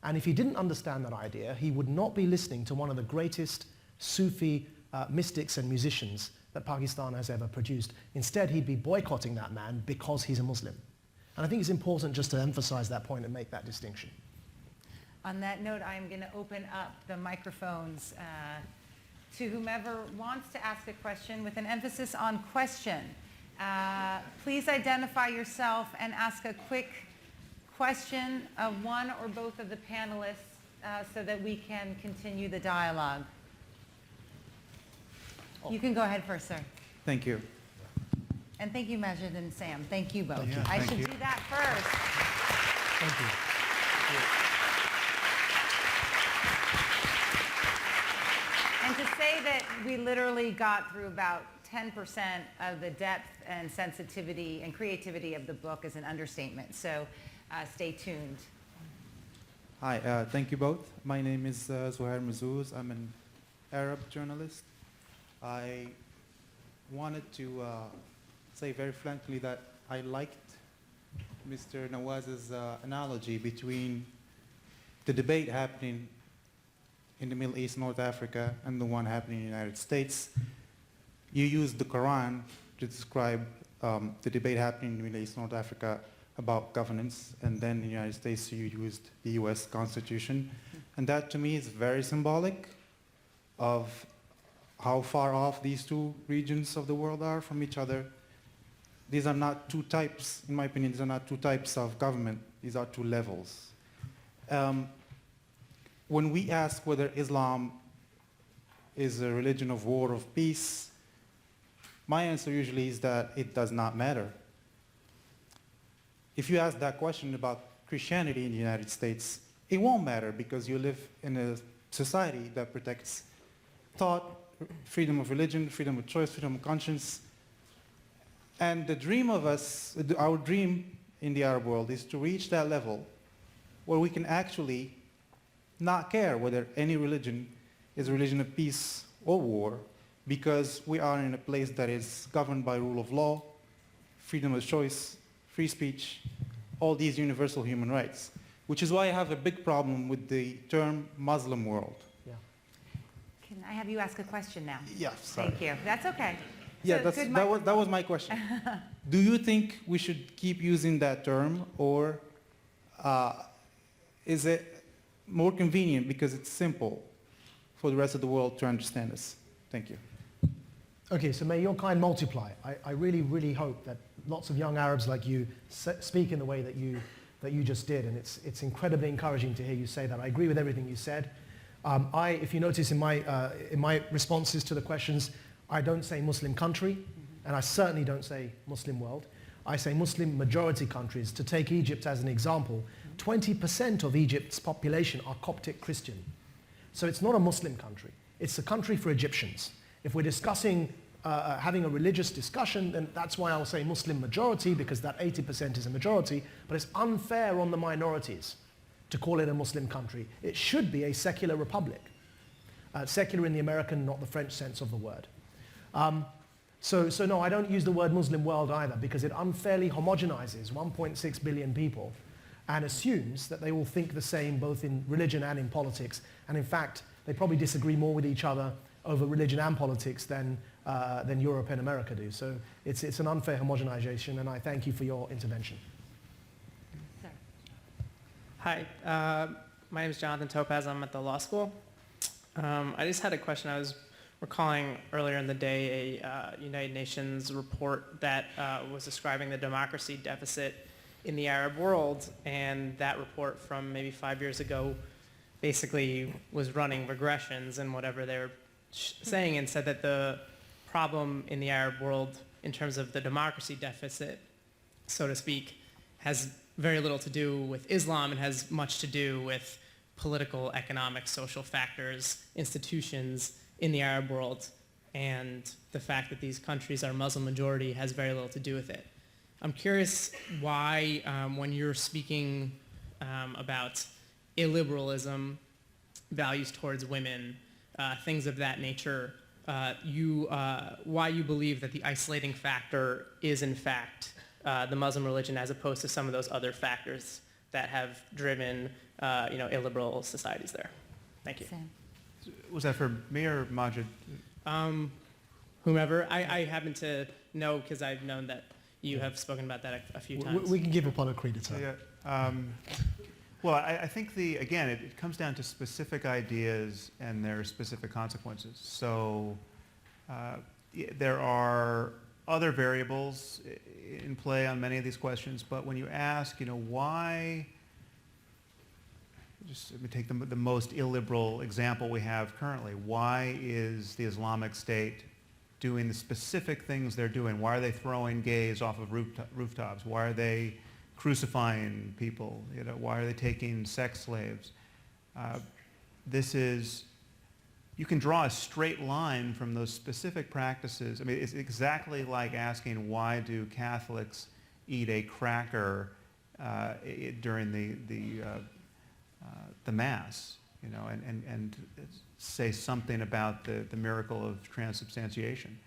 And if he didn't understand that idea, he would not be listening to one of the greatest Sufi mystics and musicians that Pakistan has ever produced. Instead, he'd be boycotting that man because he's a Muslim. And I think it's important just to emphasize that point and make that distinction. On that note, I'm going to open up the microphones to whomever wants to ask a question with an emphasis on question. Please identify yourself and ask a quick question of one or both of the panelists so that we can continue the dialogue. You can go ahead first, sir. Thank you. And thank you, Maajid and Sam. Thank you both. Thank you. I Thank should you. do that first. Thank you. And to say that we literally got through about 10% of the depth and sensitivity and creativity of the book is an understatement. So stay tuned. Hi, thank you both. My name is Zuhair Mazuz. I'm an Arab journalist. I wanted to say very frankly that I liked Mr. Nawaz's analogy between the debate happening in the Middle East, North Africa, and the one happening in the United States. You used the Quran to describe the debate happening in the Middle East, North Africa about governance, and then in the United States you used the US Constitution. And that to me is very symbolic of how far off these two regions of the world are from each other. These are not two types, in my opinion, these are not two types of government, these are two levels. When we ask whether Islam is a religion of war, of peace, my answer usually is that it does not matter. If you ask that question about Christianity in the United States, it won't matter because you live in a society that protects thought, freedom of religion, freedom of choice, freedom of conscience. And the dream of us, our dream in the Arab world is to reach that level where we can actually not care whether any religion is a religion of peace or war, because we are in a place that is governed by rule of law, freedom of choice, free speech, all these universal human rights, which is why I have a big problem with the term Muslim world. Yeah. Can I have you ask a question now? Yeah, sorry. Thank you. That's okay. Yeah, So, good that was my question. Do you think we should keep using that term, or is it more convenient because it's simple for the rest of the world to understand us? Thank you. Okay, so may your kind multiply. I really, really hope that lots of young Arabs like you speak in the way that you just did, and it's incredibly encouraging to hear you say that. I agree with everything you said. If you notice in my responses to the questions, I don't say Muslim country, and I certainly don't say Muslim world. I say Muslim majority countries. To take Egypt as an example, 20% of Egypt's population are Coptic Christian. So it's not a Muslim country. It's a country for Egyptians. If we're discussing having a religious discussion, then that's why I'll say Muslim majority, because that 80% is a majority, but it's unfair on the minorities to call it a Muslim country. It should be a secular republic. Secular in the American, not the French sense of the word. So no, I don't use the word Muslim world either, because it unfairly homogenizes 1.6 billion people and assumes that they all think the same both in religion and in politics. And in fact, they probably disagree more with each other over religion and politics than Europe and America do. So it's an unfair homogenization, and I thank you for your intervention. Sir. Hi. My name is Jonathan Topaz. I'm at the law school. I just had a question. I was recalling earlier in the day a United Nations report that was describing the democracy deficit in the Arab world, and that report from maybe 5 years ago basically was running regressions and whatever they were saying, and said that the problem in the Arab world in terms of the democracy deficit, so to speak, has very little to do with Islam and has much to do with political, economic, social factors, institutions in the Arab world, and the fact that these countries are Muslim majority has very little to do with it. I'm curious why, when you're speaking about illiberalism, values towards women, things of that nature, why you believe that the isolating factor is in fact the Muslim religion, as opposed to some of those other factors that have driven illiberal societies there. Thank you. Sam. Was that for me or Maajid? Whomever. I happen to know because I've known that you have spoken about that a few times. We can give Apollo credit. Yeah. Well, I think again, it comes down to specific ideas and their specific consequences. So there are other variables in play on many of these questions, but when you ask, why, just let me take the most illiberal example we have currently. Why is the Islamic State doing the specific things they're doing? Why are they throwing gays off of rooftops? Why are they crucifying people? Why are they taking sex slaves? You can draw a straight line from those specific practices. I mean, it's exactly like asking, why do Catholics eat a cracker during the Mass, and say something about the miracle of transubstantiation.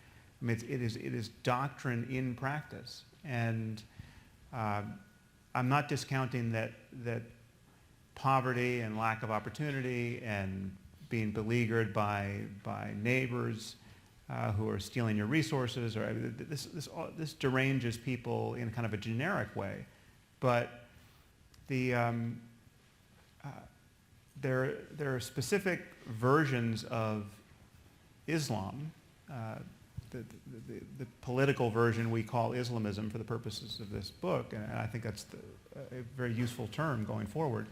I mean, it is doctrine in practice, and I'm not discounting that poverty and lack of opportunity and being beleaguered by neighbors who are stealing your resources, or this deranges people in kind of a generic way, but there are specific versions of Islam, the political version we call Islamism for the purposes of this book, and I think that's a very useful term going forward,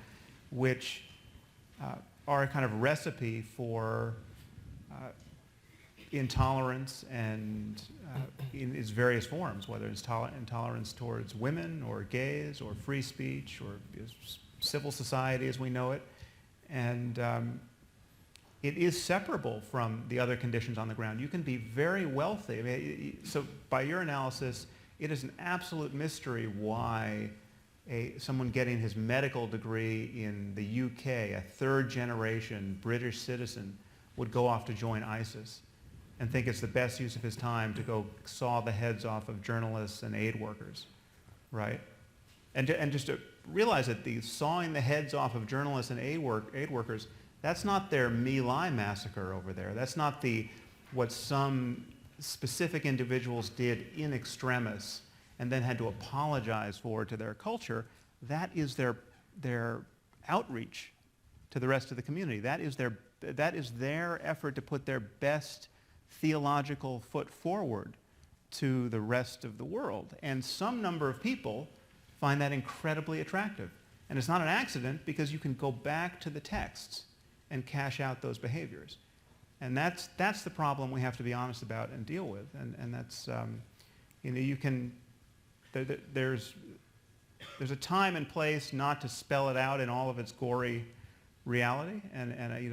which are a kind of recipe for intolerance and in its various forms, whether it's intolerance towards women or gays or free speech or civil society as we know it. And it is separable from the other conditions on the ground. You can be very wealthy. I mean, so by your analysis, it is an absolute mystery why someone getting his medical degree in the UK, a third-generation British citizen, would go off to join ISIS and think it's the best use of his time to go saw the heads off of journalists and aid workers, right? And just to realize that the sawing the heads off of journalists and aid workers, that's not their My Lai massacre over there. That's not what some specific individuals did in extremis and then had to apologize for to their culture. That is their outreach to the rest of the community. That is their effort to put their best theological foot forward to the rest of the world. And some number of people find that incredibly attractive. And it's not an accident, because you can go back to the texts and cash out those behaviors. And that's the problem we have to be honest about and deal with. And that's, there's a time and place not to spell it out in all of its gory reality.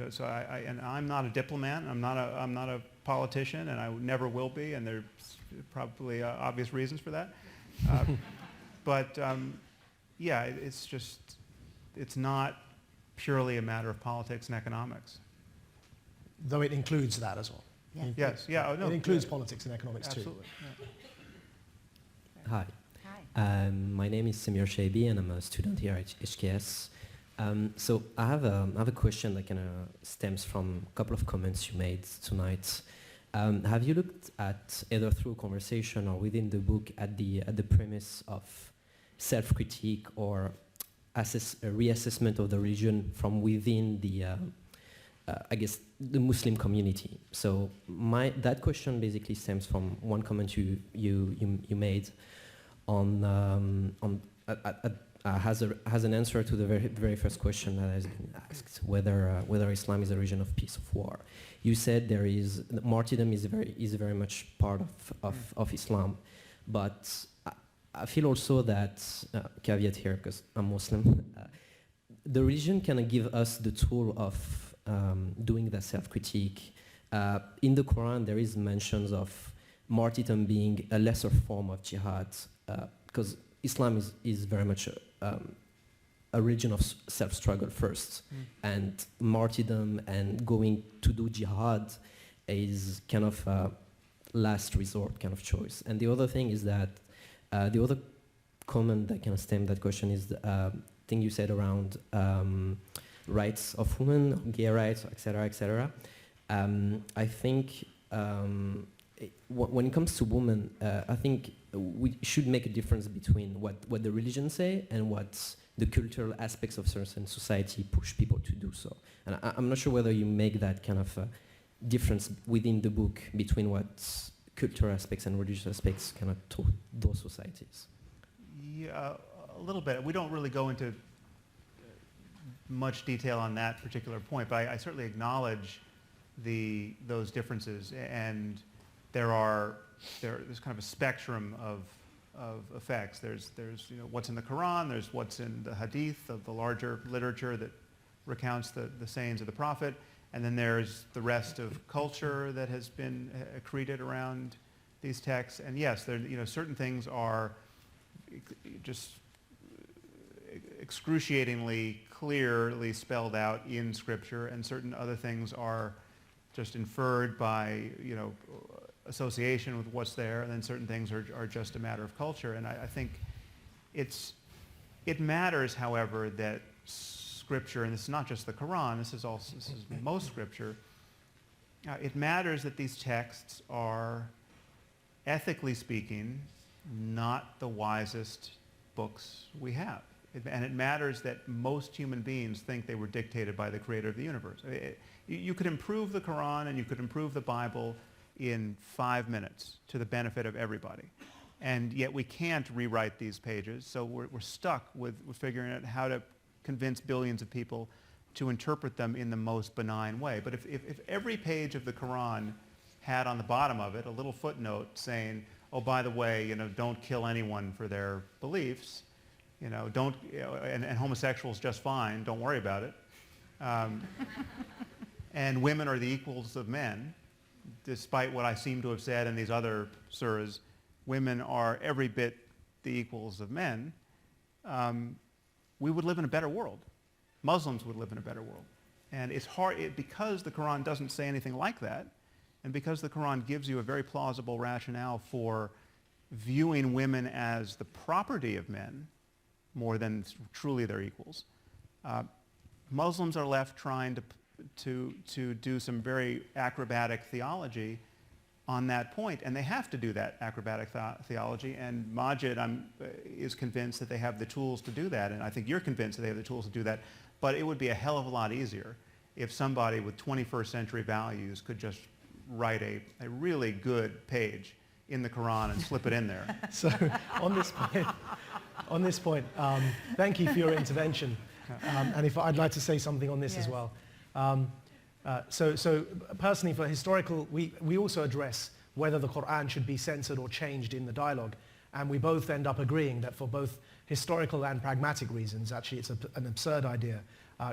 So I'm not a diplomat. I'm not a politician, and I never will be. And there's probably obvious reasons for that. But yeah, it's not purely a matter of politics and economics. Though it includes that as well. Yeah. Yes, yeah. Oh, no, it includes politics and economics absolutely, too. Yeah. Hi. Hi. My name is Samir Shaibi, and I'm a student here at HKS. So I have a question that kind of stems from a couple of comments you made tonight. Have you looked at, either through conversation or within the book, at the premise of self-critique or a reassessment of the religion from within the, I guess, the Muslim community. So that question basically stems from one comment you made has an answer to the very first question that has been asked, whether Islam is a religion of peace or war. You said martyrdom is very much part of Islam, but I feel also that, caveat here because I'm Muslim, the religion can give us the tool of doing that self-critique. In the Quran, there is mentions of martyrdom being a lesser form of jihad, because Islam is very much a religion of self-struggle first, and martyrdom and going to do jihad is kind of a last resort kind of choice. And the other thing is that the other comment that kind of stemmed that question is the thing you said around rights of women, gay rights, etc., etc. I think when it comes to women, I think we should make a difference between what the religion say and what the cultural aspects of certain society push people to do so. And I'm not sure whether you make that kind of difference within the book between what cultural aspects and religious aspects kind of to those societies. Yeah, a little bit. We don't really go into much detail on that particular point, but I certainly acknowledge those differences, and there's kind of a spectrum of effects. There's what's in the Quran, there's what's in the Hadith of the larger literature that recounts the sayings of the Prophet, and then there's the rest of culture that has been accreted around these texts. And yes, certain things are just excruciatingly clearly spelled out in Scripture, and certain other things are just inferred by association with what's there, and then certain things are just a matter of culture. And I think it matters, however, that Scripture, and this is not just the Quran, this is most Scripture, it matters that these texts are, ethically speaking, not the wisest books we have. And it matters that most human beings think they were dictated by the creator of the universe. You could improve the Quran and you could improve the Bible in 5 minutes to the benefit of everybody. And yet we can't rewrite these pages, so we're stuck with figuring out how to convince billions of people to interpret them in the most benign way. But if every page of the Quran had on the bottom of it a little footnote saying, oh, by the way, don't kill anyone for their beliefs, and homosexuals just fine, don't worry about it. And women are the equals of men, despite what I seem to have said in these other surahs, women are every bit the equals of men, we would live in a better world. Muslims would live in a better world. And it's hard, because the Quran doesn't say anything like that, and because the Quran gives you a very plausible rationale for viewing women as the property of men more than truly their equals, Muslims are left trying to do some very acrobatic theology on that point, and they have to do that acrobatic theology, and Maajid is convinced that they have the tools to do that, and I think you're convinced that they have the tools to do that, but it would be a hell of a lot easier if somebody with 21st century values could just write a really good page in the Quran and slip it in there. So on this point, thank you for your intervention. And if I'd like to say something on this as well. So personally, for historical, we also address whether the Quran should be censored or changed in the dialogue. And we both end up agreeing that for both historical and pragmatic reasons, actually it's an absurd idea.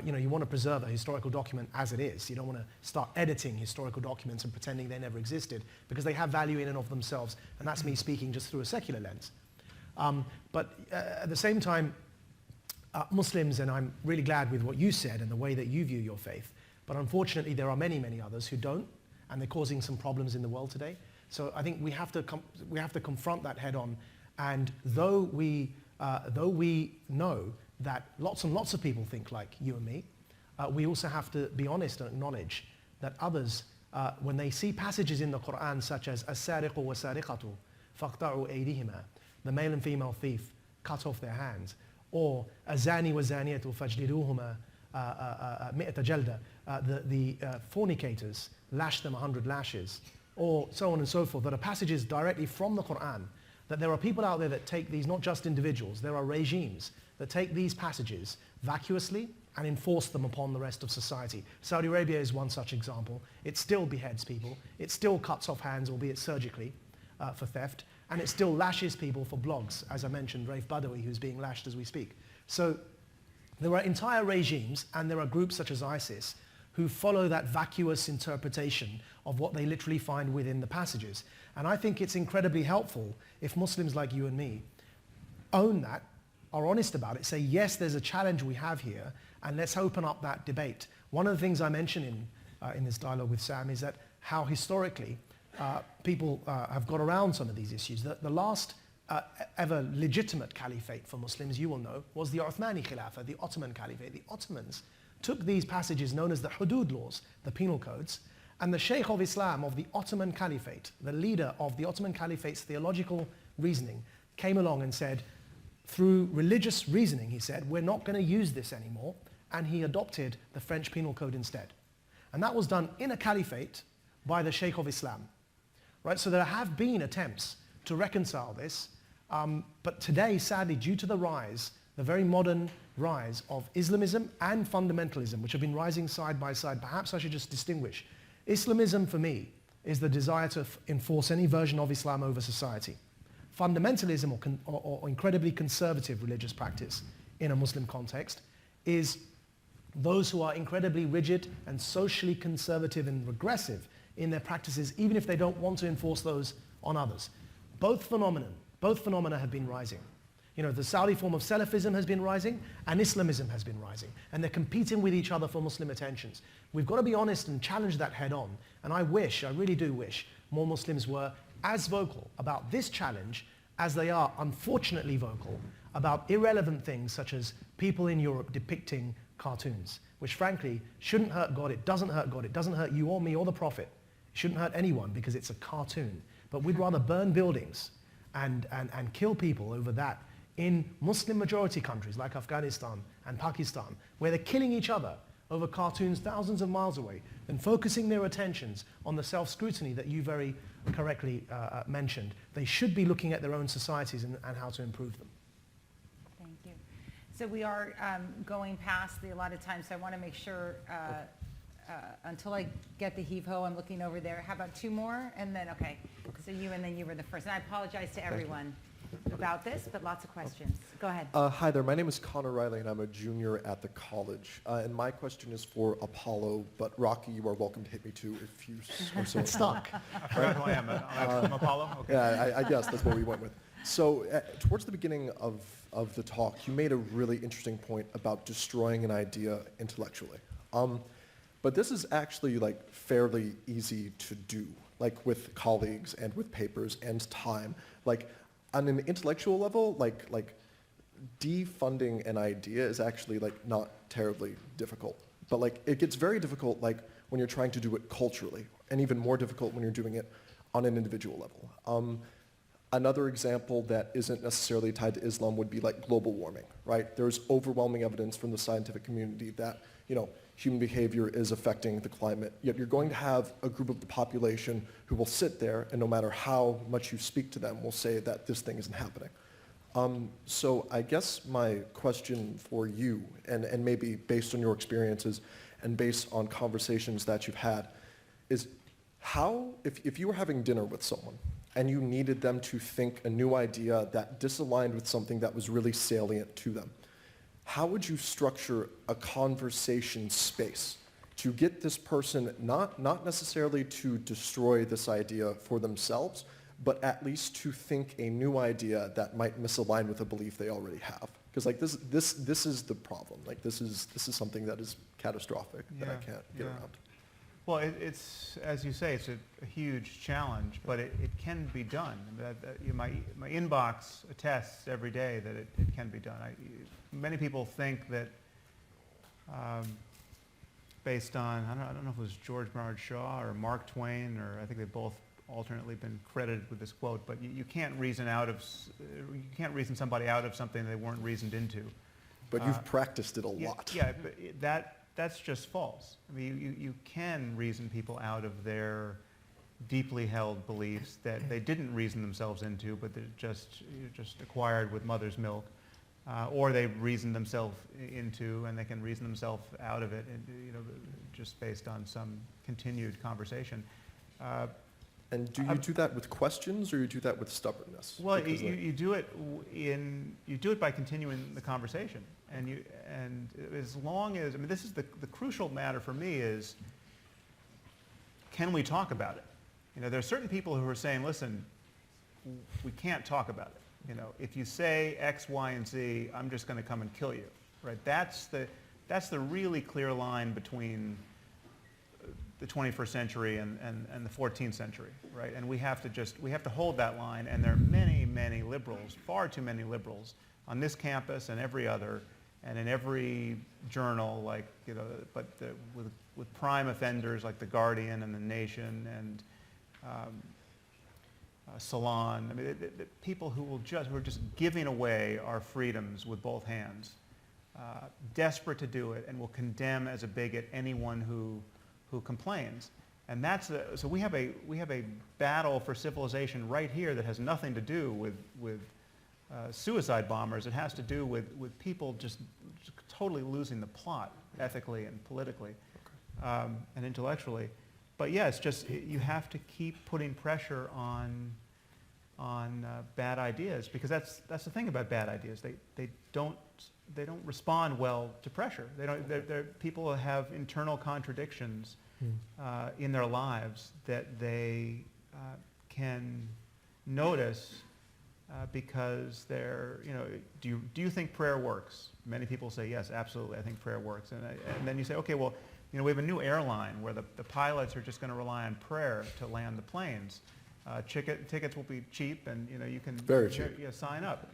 You want to preserve a historical document as it is. You don't want to start editing historical documents and pretending they never existed, because they have value in and of themselves. And that's me speaking just through a secular lens. But at the same time, Muslims, and I'm really glad with what you said and the way that you view your faith, but unfortunately there are many, many others who don't, and they're causing some problems in the world today. So I think we have to confront that head on. And though we know that lots and lots of people think like you and me, we also have to be honest and acknowledge that others, when they see passages in the Quran such as as-sariqu wa-sariqatu faqta'u aydihima, the male and female thief cut off their hands, or azani wa zaniyatu fajliduhuma mi'ata jalda, the fornicators, lash them 100 lashes, or so on and so forth, that are passages directly from the Quran, that there are people out there that take these, not just individuals, there are regimes that take these passages vacuously and enforce them upon the rest of society. Saudi Arabia is one such example. It still beheads people. It still cuts off hands, albeit surgically, for theft. And it still lashes people for blogs, as I mentioned, Raif Badawi, who's being lashed as we speak. So there are entire regimes, and there are groups such as ISIS, who follow that vacuous interpretation of what they literally find within the passages. And I think it's incredibly helpful if Muslims like you and me own that, are honest about it, say, yes, there's a challenge we have here, and let's open up that debate. One of the things I mentioned in this dialogue with Sam is that how historically people have got around some of these issues. The last ever legitimate caliphate for Muslims, you will know, was the Uthmani Khilafah, the Ottoman Caliphate. The Ottomans took these passages known as the Hudud laws, the penal codes, and the Sheikh of Islam of the Ottoman Caliphate, the leader of the Ottoman Caliphate's theological reasoning, came along and said, through religious reasoning, he said, we're not going to use this anymore, and he adopted the French penal code instead. And that was done in a caliphate by the Sheikh of Islam. Right? So there have been attempts to reconcile this, but today, sadly, due to the rise, the very modern rise of Islamism and fundamentalism, which have been rising side by side, perhaps I should just distinguish. Islamism, for me, is the desire to enforce any version of Islam over society. Fundamentalism, or incredibly conservative religious practice in a Muslim context, is those who are incredibly rigid and socially conservative and regressive in their practices, even if they don't want to enforce those on others. Both phenomena have been rising. You know, the Saudi form of Salafism has been rising, and Islamism has been rising, and they're competing with each other for Muslim attentions. We've got to be honest and challenge that head on, and I really do wish, more Muslims were as vocal about this challenge as they are, unfortunately, vocal about irrelevant things such as people in Europe depicting cartoons, which frankly shouldn't hurt God. It doesn't hurt God. It doesn't hurt you or me or the Prophet. It shouldn't hurt anyone because it's a cartoon. But we'd rather burn buildings and kill people over that in Muslim majority countries like Afghanistan and Pakistan, where they're killing each other over cartoons thousands of miles away, than focusing their attentions on the self-scrutiny that you very correctly mentioned. They should be looking at their own societies and how to improve them. Thank you. So we are going past the allotted time, so I want to make sure, until I get the heave-ho, I'm looking over there. How about two more? And then, okay. So you, and then you were the first. And I apologize to everyone about this, but lots of questions. Go ahead. Hi there, my name is Connor Riley and I'm a junior at the college. And my question is for Apollo, but Rocky, you are welcome to hit me too if you are so Stuck. I forgot who I am. I'm Apollo? Okay. Yeah, I guess that's what we went with. So towards the beginning of the talk, you made a really interesting point about destroying an idea intellectually. But this is actually like fairly easy to do, like with colleagues and with papers and time. Like on an intellectual level, like defunding an idea is actually like not terribly difficult. But like it gets very difficult like when you're trying to do it culturally, and even more difficult when you're doing it on an individual level. Another example that isn't necessarily tied to Islam would be like global warming, right? There's overwhelming evidence from the scientific community that, you know, human behavior is affecting the climate. Yet you're going to have a group of the population who will sit there and no matter how much you speak to them will say that this thing isn't happening. So I guess my question for you, and maybe based on your experiences and based on conversations that you've had, is how, if you were having dinner with someone and you needed them to think a new idea that disaligned with something that was really salient to them, how would you structure a conversation space to get this person not necessarily to destroy this idea for themselves, but at least to think a new idea that might misalign with a belief they already have? Because like this is the problem. Like this is something that is catastrophic that I can't get around. Well, it's, as you say, it's a huge challenge, but it can be done. My inbox attests every day that it can be done. Many people think that based on, I don't know if it was George Bernard Shaw or Mark Twain, or I think they both alternately been credited with this quote, but you can't reason somebody out of something they weren't reasoned into. But you've practiced it a lot. Yeah, but that's just false. I mean, you can reason people out of their deeply held beliefs that they didn't reason themselves into, but they're just acquired with mother's milk, or they reasoned themselves into, and they can reason themselves out of it, just based on some continued conversation. And do you do that with questions, or you do that with stubbornness? Well, Because, you do it by continuing the conversation, and as long as, I mean, this is the crucial matter for me is, can we talk about it? There are certain people who are saying, listen, we can't talk about it. If you say X, Y, and Z, I'm just going to come and kill you, right? That's the really clear line between the 21st century and the 14th century, right? And we have to hold that line. And there are many, many liberals, far too many liberals, on this campus and every other, and in every journal, with prime offenders like The Guardian and The Nation and Salon. I mean, the people who are just giving away our freedoms with both hands, desperate to do it, and will condemn as a bigot anyone who complains. And so we have a battle for civilization right here that has nothing to do with suicide bombers. It has to do with people just totally losing the plot ethically and politically, and intellectually. But yeah, it's just you have to keep putting pressure on bad ideas, because that's the thing about bad ideas. They don't respond well to pressure. People have internal contradictions in their lives that they can notice because they're, do you think prayer works? Many people say, yes, absolutely, I think prayer works. And then you say, okay, well, we have a new airline where the pilots are just going to rely on prayer to land the planes. Tickets will be cheap, and you can Very cheap. Sign up.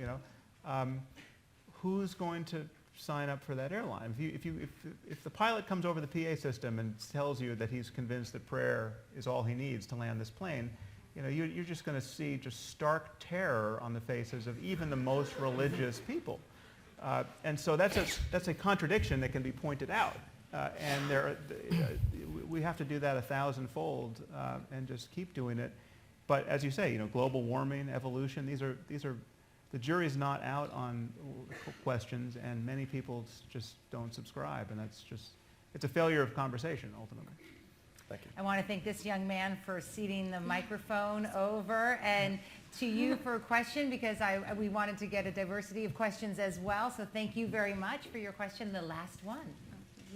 Who's going to sign up for that airline? If the pilot comes over the PA system and tells you that he's convinced that prayer is all he needs to land this plane, you're just going to see just stark terror on the faces of even the most religious people. And so that's a contradiction that can be pointed out. And we have to do that 1,000-fold and just keep doing it. But as you say, global warming, evolution, these are the jury's not out on questions, and many people just don't subscribe, and it's a failure of conversation ultimately. Thank you. I want to thank this young man for ceding the microphone over, and to you for a question, because we wanted to get a diversity of questions as well. So thank you very much for your question, the last one.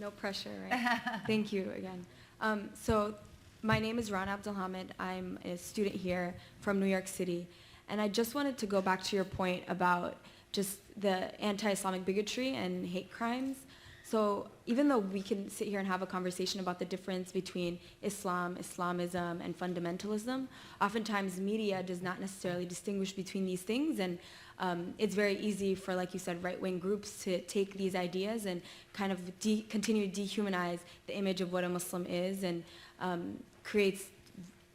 No pressure, right? Thank you again. So my name is Rana Abdelhamid. I'm a student here from New York City. And I just wanted to go back to your point about just the anti-Islamic bigotry and hate crimes. So even though we can sit here and have a conversation about the difference between Islam, Islamism, and fundamentalism, oftentimes media does not necessarily distinguish between these things. And it's very easy for, like you said, right-wing groups to take these ideas and kind of continue to dehumanize the image of what a Muslim is, and creates,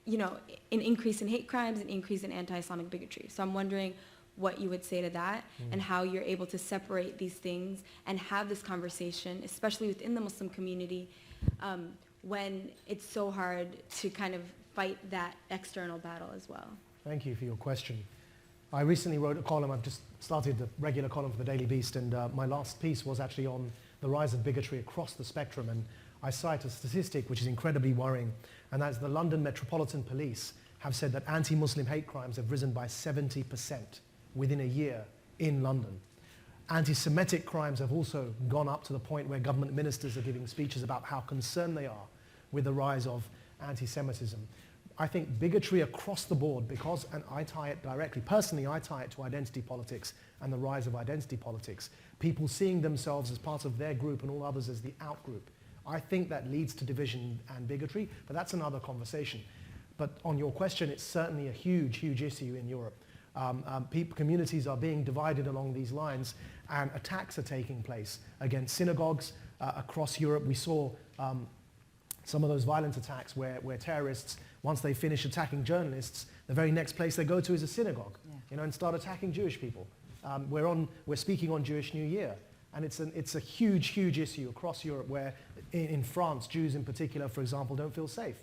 an increase in hate crimes, an increase in anti-Islamic bigotry. So I'm wondering what you would say to that, and how you're able to separate these things and have this conversation, especially within the Muslim community, when it's so hard to kind of fight that external battle as well. Thank you for your question. I recently wrote a column. I've just started the regular column for the Daily Beast, and my last piece was actually on the rise of bigotry across the spectrum. And I cite a statistic which is incredibly worrying, and that's the London Metropolitan Police have said that anti-Muslim hate crimes have risen by 70% within a year in London. Anti-Semitic crimes have also gone up to the point where government ministers are giving speeches about how concerned they are with the rise of anti-Semitism. I think bigotry across the board, because, and I tie it directly, personally I tie it to identity politics and the rise of identity politics, people seeing themselves as part of their group and all others as the out-group. I think that leads to division and bigotry, but that's another conversation. But on your question, it's certainly a huge, huge issue in Europe. Communities are being divided along these lines, and attacks are taking place against synagogues across Europe. We saw some of those violent attacks where terrorists once they finish attacking journalists, the very next place they go to is a synagogue, and start attacking Jewish people. We're speaking on Jewish New Year, and it's a huge, huge issue across Europe where, in France, Jews in particular, for example, don't feel safe.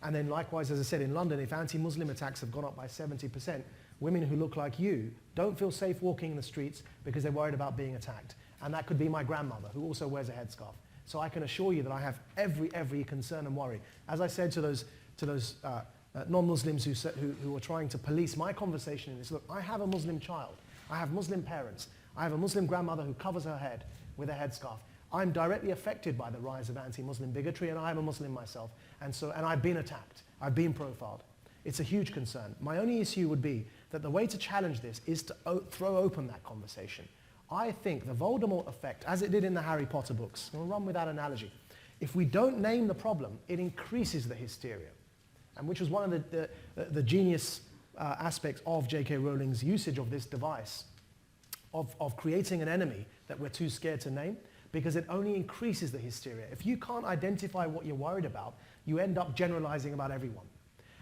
And then likewise, as I said, in London, if anti-Muslim attacks have gone up by 70%, women who look like you don't feel safe walking in the streets because they're worried about being attacked. And that could be my grandmother, who also wears a headscarf. So I can assure you that I have every concern and worry. As I said to those non-Muslims who are trying to police my conversation in this, look, I have a Muslim child. I have Muslim parents. I have a Muslim grandmother who covers her head with a headscarf. I'm directly affected by the rise of anti-Muslim bigotry, and I'm a Muslim myself. And I've been attacked. I've been profiled. It's a huge concern. My only issue would be that the way to challenge this is to throw open that conversation. I think the Voldemort effect, as it did in the Harry Potter books, I'll run with that analogy. If we don't name the problem, it increases the hysteria. And which was one of the genius aspects of J.K. Rowling's usage of this device, of creating an enemy that we're too scared to name, because it only increases the hysteria. If you can't identify what you're worried about, you end up generalizing about everyone.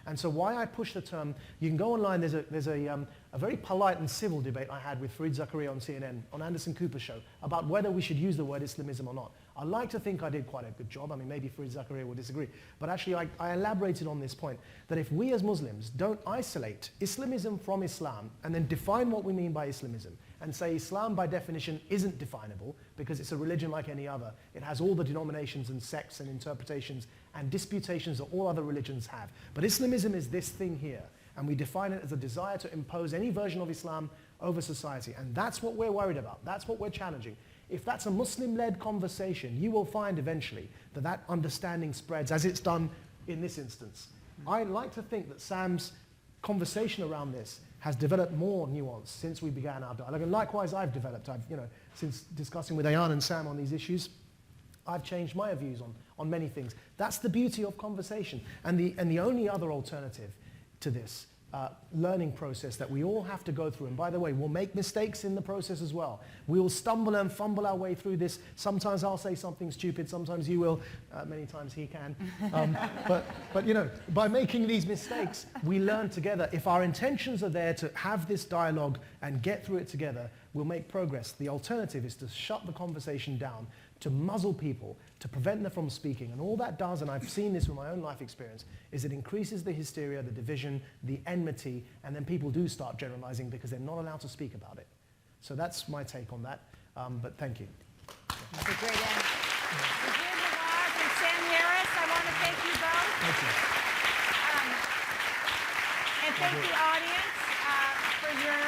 And so why I push the term, you can go online, there's a very polite and civil debate I had with Fareed Zakaria on CNN, on Anderson Cooper's show, about whether we should use the word Islamism or not. I like to think I did quite a good job. I mean, maybe Fareed Zakaria will disagree. But actually, I elaborated on this point, that if we as Muslims don't isolate Islamism from Islam and then define what we mean by Islamism, and say Islam by definition isn't definable because it's a religion like any other. It has all the denominations and sects and interpretations and disputations that all other religions have. But Islamism is this thing here, and we define it as a desire to impose any version of Islam over society. And that's what we're worried about. That's what we're challenging. If that's a Muslim-led conversation, you will find eventually that that understanding spreads, as it's done in this instance. I like to think that Sam's conversation around this has developed more nuance since we began our dialogue. And likewise, I've developed. Since discussing with Ayan and Sam on these issues, I've changed my views on many things. That's the beauty of conversation. And the only other alternative to this learning process that we all have to go through, and by the way, we'll make mistakes in the process as well. We will stumble and fumble our way through this. Sometimes I'll say something stupid, sometimes you will, many times he can. But by making these mistakes, we learn together. If our intentions are there to have this dialogue and get through it together, we'll make progress. The alternative is to shut the conversation down, to muzzle people, to prevent them from speaking. And all that does, and I've seen this from my own life experience, is it increases the hysteria, the division, the enmity, and then people do start generalizing because they're not allowed to speak about it. So that's my take on that, but thank you. That's a great end. Maajid Nawaz and Sam Harris, I want to thank you both. Thank you. And thank the audience for your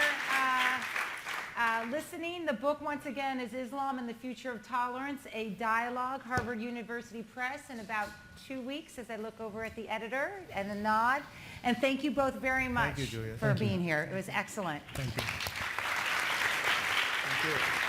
listening. The book, once again, is Islam and the Future of Tolerance, a Dialogue, Harvard University Press, in about 2 weeks, as I look over at the editor and a nod. And thank you both very much Thank you, Juliette. for being here. It was excellent. Thank you. Thank you.